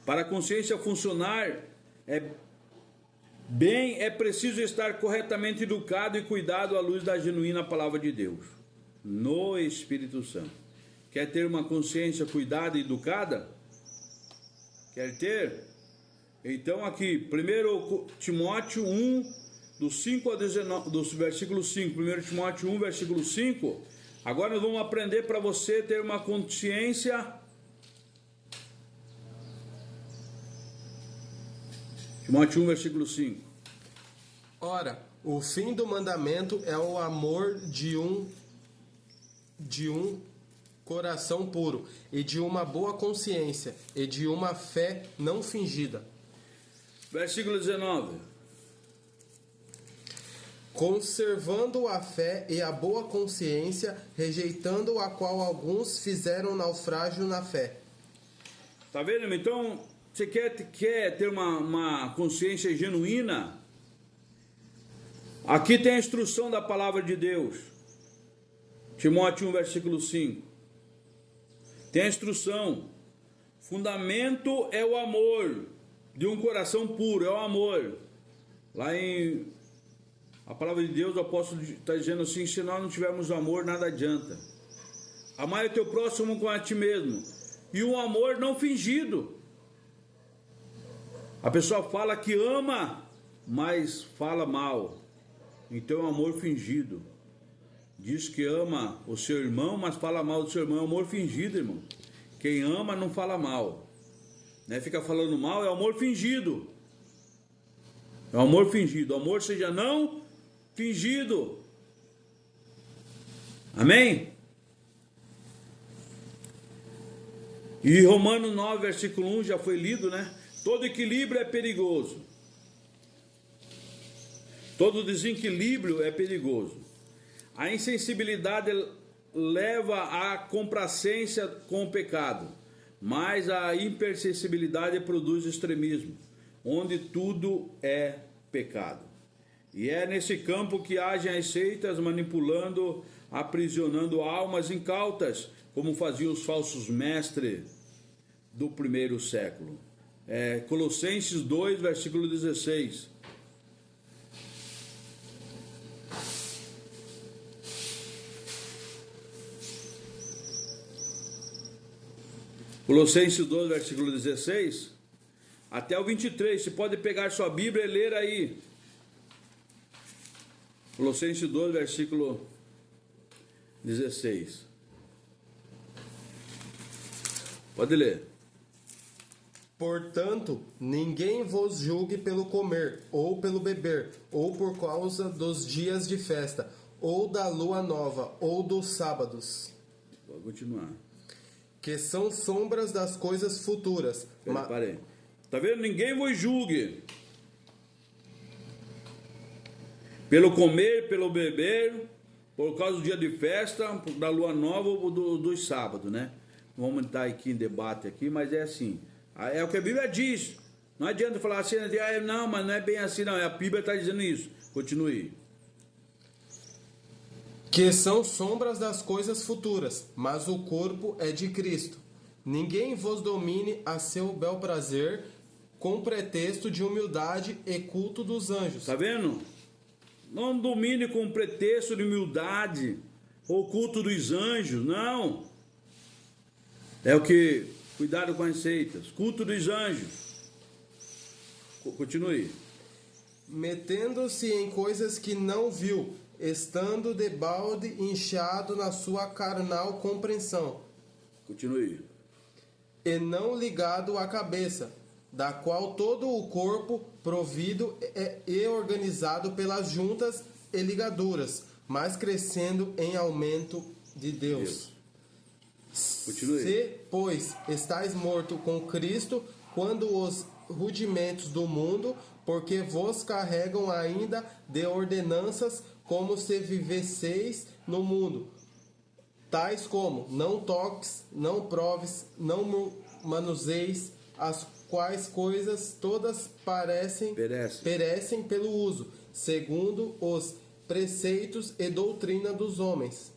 Para a consciência funcionar bem, é preciso estar corretamente educado e cuidado à luz da genuína palavra de Deus, no Espírito Santo. Quer ter uma consciência cuidada e educada? Quer ter? Então aqui, 1 Timóteo 1, do 5 a 19, do versículo 5, 1 Timóteo 1, versículo 5. Agora nós vamos aprender para você ter uma consciência. Timóteo 1, versículo 5. Ora, o fim do mandamento é o amor de um de um coração puro, e de uma boa consciência, e de uma fé não fingida. Versículo 19. Conservando a fé e a boa consciência, rejeitando a qual alguns fizeram naufrágio na fé. Tá vendo? Então, você quer ter uma consciência genuína? Aqui tem a instrução da palavra de Deus. Timóteo 1, versículo 5. Tem a instrução. Fundamento é o amor. De um coração puro, é o amor. Lá em a palavra de Deus, o apóstolo está dizendo assim: se nós não tivermos amor, nada adianta. Amar o teu próximo como a ti mesmo. E um amor não fingido. A pessoa fala que ama, mas fala mal. Então é um amor fingido. Diz que ama o seu irmão, mas fala mal do seu irmão. É um amor fingido, irmão. Quem ama não fala mal. Né? Fica falando mal, é amor fingido. É um amor fingido. O amor seja não fingido. Amém? E Romanos 9, versículo 1 já foi lido, né? Todo equilíbrio é perigoso. Todo desequilíbrio é perigoso. A insensibilidade leva à complacência com o pecado, mas a hipersensibilidade produz extremismo, onde tudo é pecado. E é nesse campo que agem as seitas, manipulando, aprisionando almas incautas, como faziam os falsos mestres do primeiro século. Colossenses 2, versículo 16. Colossenses 2, versículo 16, até o 23. Você pode pegar sua Bíblia e ler aí. Colossenses 2, versículo 16. Pode ler. Portanto, ninguém vos julgue pelo comer, ou pelo beber, ou por causa dos dias de festa, ou da lua nova, ou dos sábados. Vou continuar. Que são sombras das coisas futuras. Parei. Tá vendo? Ninguém vos julgue pelo comer, pelo beber, por causa do dia de festa, da lua nova ou dos sábados, né? Não vamos entrar aqui em debate aqui, mas é assim. É o que a Bíblia diz. Não adianta falar assim, não, mas não é bem assim, não. A Bíblia está dizendo isso. Continue. Que são sombras das coisas futuras, mas o corpo é de Cristo. Ninguém vos domine a seu bel prazer, com pretexto de humildade e culto dos anjos. Tá vendo? Não domine com pretexto de humildade ou culto dos anjos, não. É o que... Cuidado com as seitas. Culto dos anjos. Continue. Metendo-se em coisas que não viu, estando debalde inchado na sua carnal compreensão. Continue. E não ligado à cabeça, da qual todo o corpo provido e organizado pelas juntas e ligaduras, mas crescendo em aumento de Deus. Continue. Se, pois, estáis morto com Cristo, quando os rudimentos do mundo, porque vos carregam ainda de ordenanças, como se vivesseis no mundo, tais como: não toques, não proves, não manuseis, as quais coisas todas perecem pelo uso, segundo os preceitos e doutrina dos homens,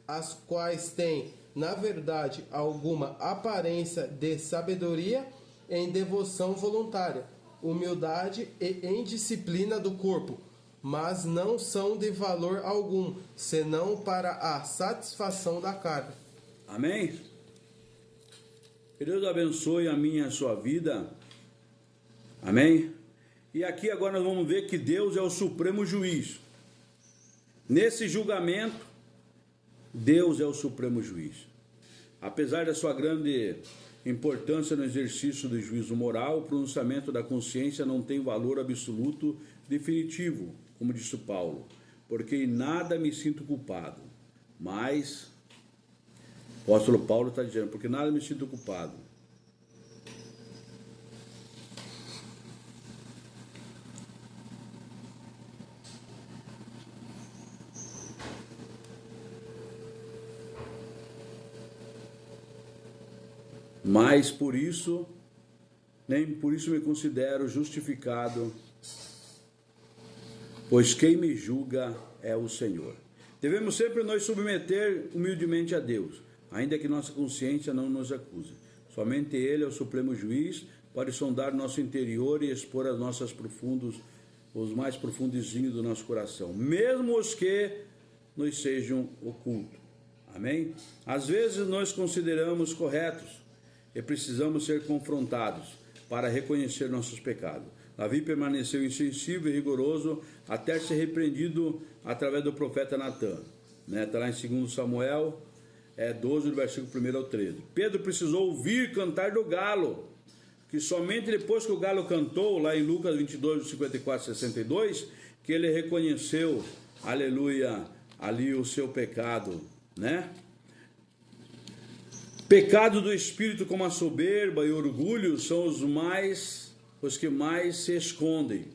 as quais têm, na verdade, alguma aparência de sabedoria em devoção voluntária, humildade e em disciplina do corpo, mas não são de valor algum, senão para a satisfação da carne. Amém? Que Deus abençoe a minha e a sua vida. Amém? E aqui agora nós vamos ver que Deus é o supremo juiz. Nesse julgamento, Deus é o supremo juiz. Apesar da sua grande importância no exercício do juízo moral, o pronunciamento da consciência não tem valor absoluto definitivo, como disse Paulo, porque em nada me sinto culpado, mas O apóstolo Paulo está dizendo, porque nada me sinto culpado. Mas por isso, nem por isso me considero justificado, pois quem me julga é o Senhor. Devemos sempre nos submeter humildemente a Deus, ainda que nossa consciência não nos acuse. Somente Ele é o supremo juiz, pode sondar nosso interior e expor os mais profundos desígnios do nosso coração, mesmo os que nos sejam ocultos. Amém? Às vezes nós consideramos corretos e precisamos ser confrontados para reconhecer nossos pecados. Davi permaneceu insensível e rigoroso até ser repreendido através do profeta Natã. Está lá em 2 Samuel 12, do versículo 1 ao 13. Pedro precisou ouvir cantar do galo, que somente depois que o galo cantou, lá em Lucas 22, 54 e 62, que ele reconheceu, aleluia, ali o seu pecado, né? Pecados do espírito como a soberba e o orgulho são os que mais se escondem.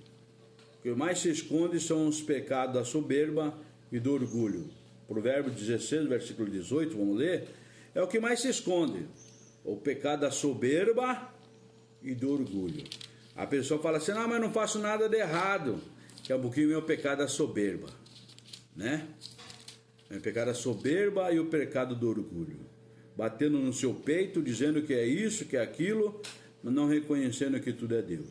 O que mais se esconde são os pecados da soberba e do orgulho. Provérbios 16, versículo 18, vamos ler? É o que mais se esconde. O pecado da soberba e do orgulho. A pessoa fala assim, mas não faço nada de errado. Que é um pouquinho o meu pecado da soberba, né? O pecado da soberba e o pecado do orgulho. Batendo no seu peito, dizendo que é isso, que é aquilo, mas não reconhecendo que tudo é Deus.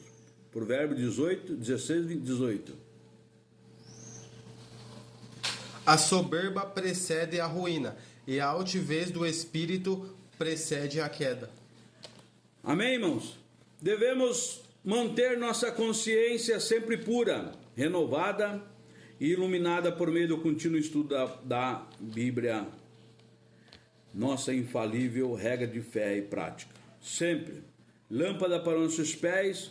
Provérbios 16 e 18. A soberba precede a ruína, e a altivez do espírito precede a queda. Amém, irmãos? Devemos manter nossa consciência sempre pura, renovada e iluminada por meio do contínuo estudo da Bíblia, nossa infalível regra de fé e prática. Sempre, lâmpada para nossos pés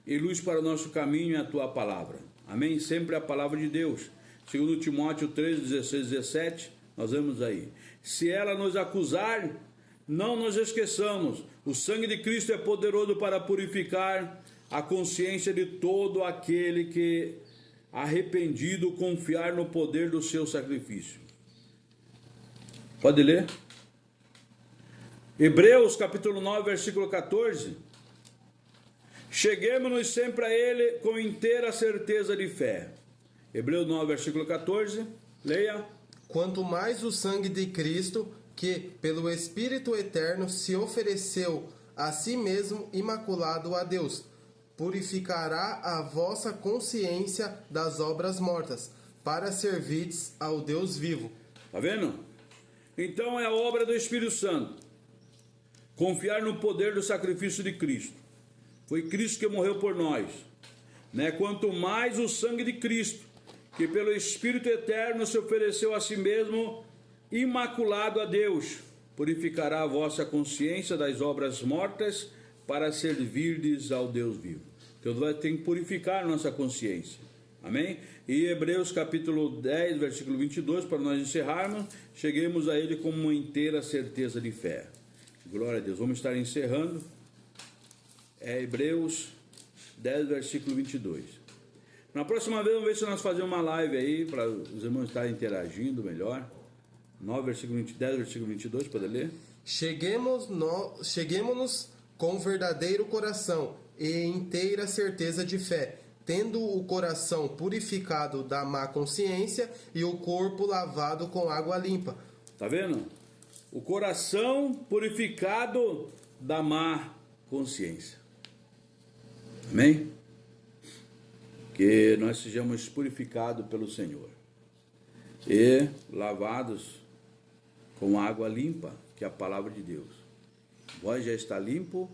e luz para o nosso caminho é a tua palavra. Amém? Sempre a palavra de Deus. Segundo Timóteo 3, 16 e 17, nós vemos aí. Se ela nos acusar, não nos esqueçamos. O sangue de Cristo é poderoso para purificar a consciência de todo aquele que, arrependido, confiar no poder do seu sacrifício. Pode ler? Hebreus capítulo 9, versículo 14. Cheguemos-nos sempre a Ele com inteira certeza de fé. Hebreus 9, versículo 14. Leia. Quanto mais o sangue de Cristo, que pelo Espírito Eterno se ofereceu a si mesmo imaculado a Deus, purificará a vossa consciência das obras mortas, para servirdes ao Deus vivo. Tá vendo? Então é a obra do Espírito Santo. Confiar no poder do sacrifício de Cristo. Foi Cristo que morreu por nós, né? Quanto mais o sangue de Cristo, que pelo Espírito Eterno se ofereceu a si mesmo, imaculado a Deus, purificará a vossa consciência das obras mortas para servirdes ao Deus vivo. Então nós temos que purificar a nossa consciência. Amém? E Hebreus capítulo 10, versículo 22, para nós encerrarmos, cheguemos a ele com uma inteira certeza de fé. Glória a Deus. Vamos estar encerrando. Hebreus 10, versículo 22. Na próxima vez, vamos ver se nós fazemos uma live aí, para os irmãos estarem interagindo melhor. 9, versículo 10, versículo 22, pode ler? Cheguemos-nos com verdadeiro coração e inteira certeza de fé, tendo o coração purificado da má consciência e o corpo lavado com água limpa. Tá vendo? O coração purificado da má consciência. Amém? Que nós sejamos purificados pelo Senhor e lavados com água limpa, que é a palavra de Deus. Vós já está limpo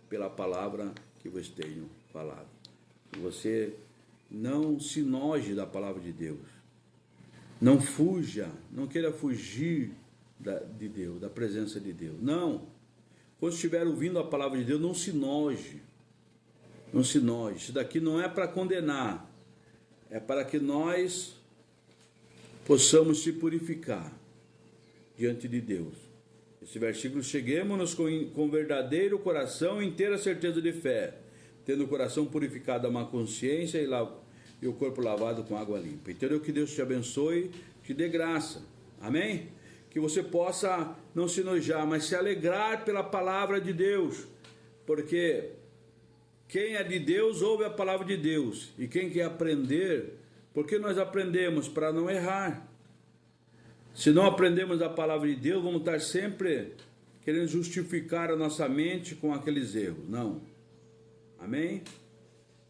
pela palavra que vos tenho falado. Que você não se noje da palavra de Deus. Não fuja, não queira fugir de Deus, da presença de Deus. Não. Quando estiver ouvindo a palavra de Deus, não se noje. Não se noje. Isso daqui não é para condenar. É para que nós possamos se purificar diante de Deus. Esse versículo: cheguemos-nos com verdadeiro coração, inteira certeza de fé, tendo o coração purificado a má consciência e o corpo lavado com água limpa. Entendeu? Que Deus te abençoe, te dê graça. Amém? Que você possa não se enojar, mas se alegrar pela palavra de Deus, porque quem é de Deus ouve a palavra de Deus, e quem quer aprender, porque nós aprendemos para não errar. Se não aprendemos a palavra de Deus, vamos estar sempre querendo justificar a nossa mente com aqueles erros. Não. Amém?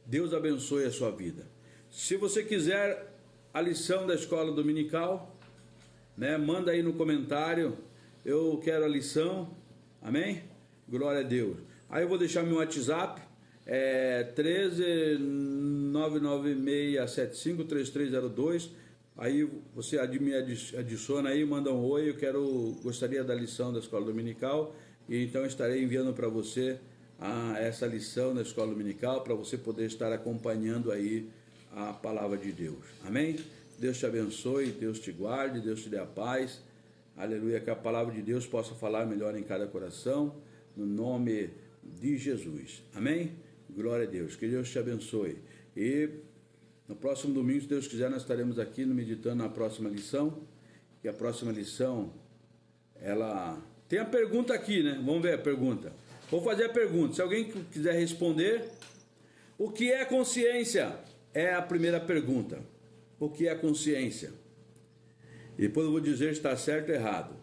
Deus abençoe a sua vida. Se você quiser a lição da escola dominical, manda aí no comentário: eu quero a lição. Amém? Glória a Deus. Aí eu vou deixar meu WhatsApp, 13996753302. Aí você me adiciona aí, manda um oi: gostaria da lição da escola dominical, e então estarei enviando para você essa lição da escola dominical, para você poder estar acompanhando aí a palavra de Deus. Amém? Deus te abençoe, Deus te guarde, Deus te dê a paz. Aleluia, que a palavra de Deus possa falar melhor em cada coração, no nome de Jesus. Amém? Glória a Deus, que Deus te abençoe. E no próximo domingo, se Deus quiser, nós estaremos aqui meditando na próxima lição. E a próxima lição, ela tem a pergunta aqui, Vamos ver a pergunta. Vou fazer a pergunta. Se alguém quiser responder: o que é consciência? É a primeira pergunta. O que é consciência? E depois eu vou dizer se está certo ou errado.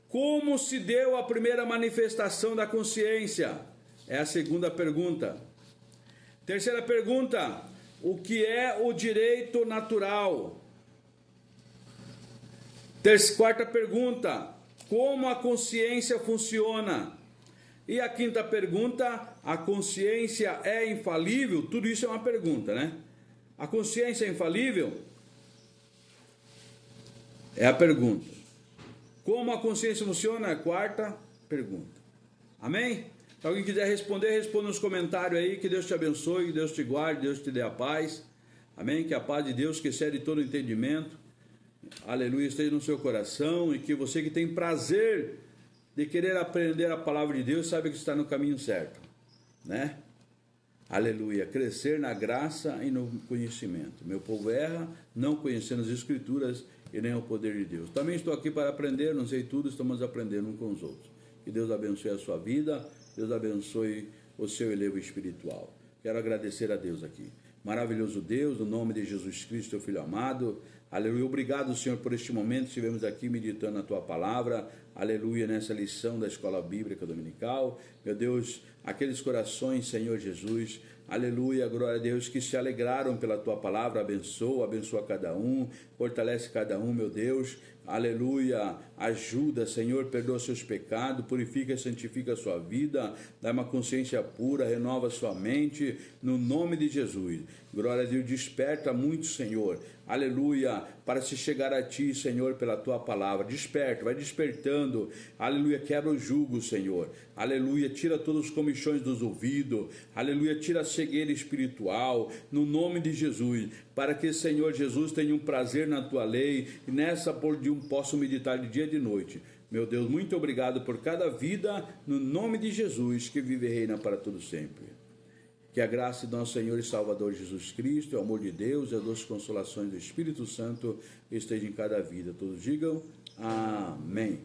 Como se deu a primeira manifestação da consciência? É a segunda pergunta. Terceira pergunta: o que é o direito natural? Quarta pergunta: como a consciência funciona? E a quinta pergunta: a consciência é infalível? Tudo isso é uma pergunta, A consciência é infalível? É a pergunta. Como a consciência funciona? É a quarta pergunta. Amém? Se alguém quiser responder, responda nos comentários aí. Que Deus te abençoe, que Deus te guarde, Deus te dê a paz. Amém? Que a paz de Deus, que excede todo entendimento, aleluia, esteja no seu coração. E que você que tem prazer de querer aprender a palavra de Deus, sabe que está no caminho certo, Aleluia, crescer na graça e no conhecimento. Meu povo erra, não conhecendo as Escrituras e nem o poder de Deus. Também estou aqui para aprender, não sei tudo, estamos aprendendo uns com os outros. Que Deus abençoe a sua vida, Deus abençoe o seu elevo espiritual. Quero agradecer a Deus aqui. Maravilhoso Deus, no nome de Jesus Cristo, teu Filho amado. Aleluia, obrigado, Senhor, por este momento. Estivemos aqui meditando a tua palavra. Aleluia, nessa lição da Escola Bíblica Dominical. Meu Deus, aqueles corações, Senhor Jesus, aleluia, glória a Deus, que se alegraram pela tua palavra, abençoa cada um, fortalece cada um, meu Deus, aleluia, ajuda, Senhor, perdoa seus pecados, purifica e santifica a sua vida, dá uma consciência pura, renova a sua mente, no nome de Jesus. Glória a Deus, desperta muito, Senhor, aleluia, para se chegar a ti, Senhor, pela tua palavra. Desperta, vai despertando, aleluia, quebra o jugo, Senhor, aleluia, tira todos os comichões dos ouvidos, aleluia, tira a cegueira espiritual, no nome de Jesus, para que, Senhor Jesus, tenha um prazer na tua lei, e nessa por dia posso meditar de dia e de noite. Meu Deus, muito obrigado por cada vida, no nome de Jesus, que vive e reina para todo sempre. Que a graça do nosso Senhor e Salvador Jesus Cristo, o amor de Deus e as doces consolações do Espírito Santo estejam em cada vida. Todos digam amém.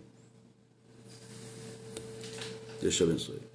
Deus te abençoe.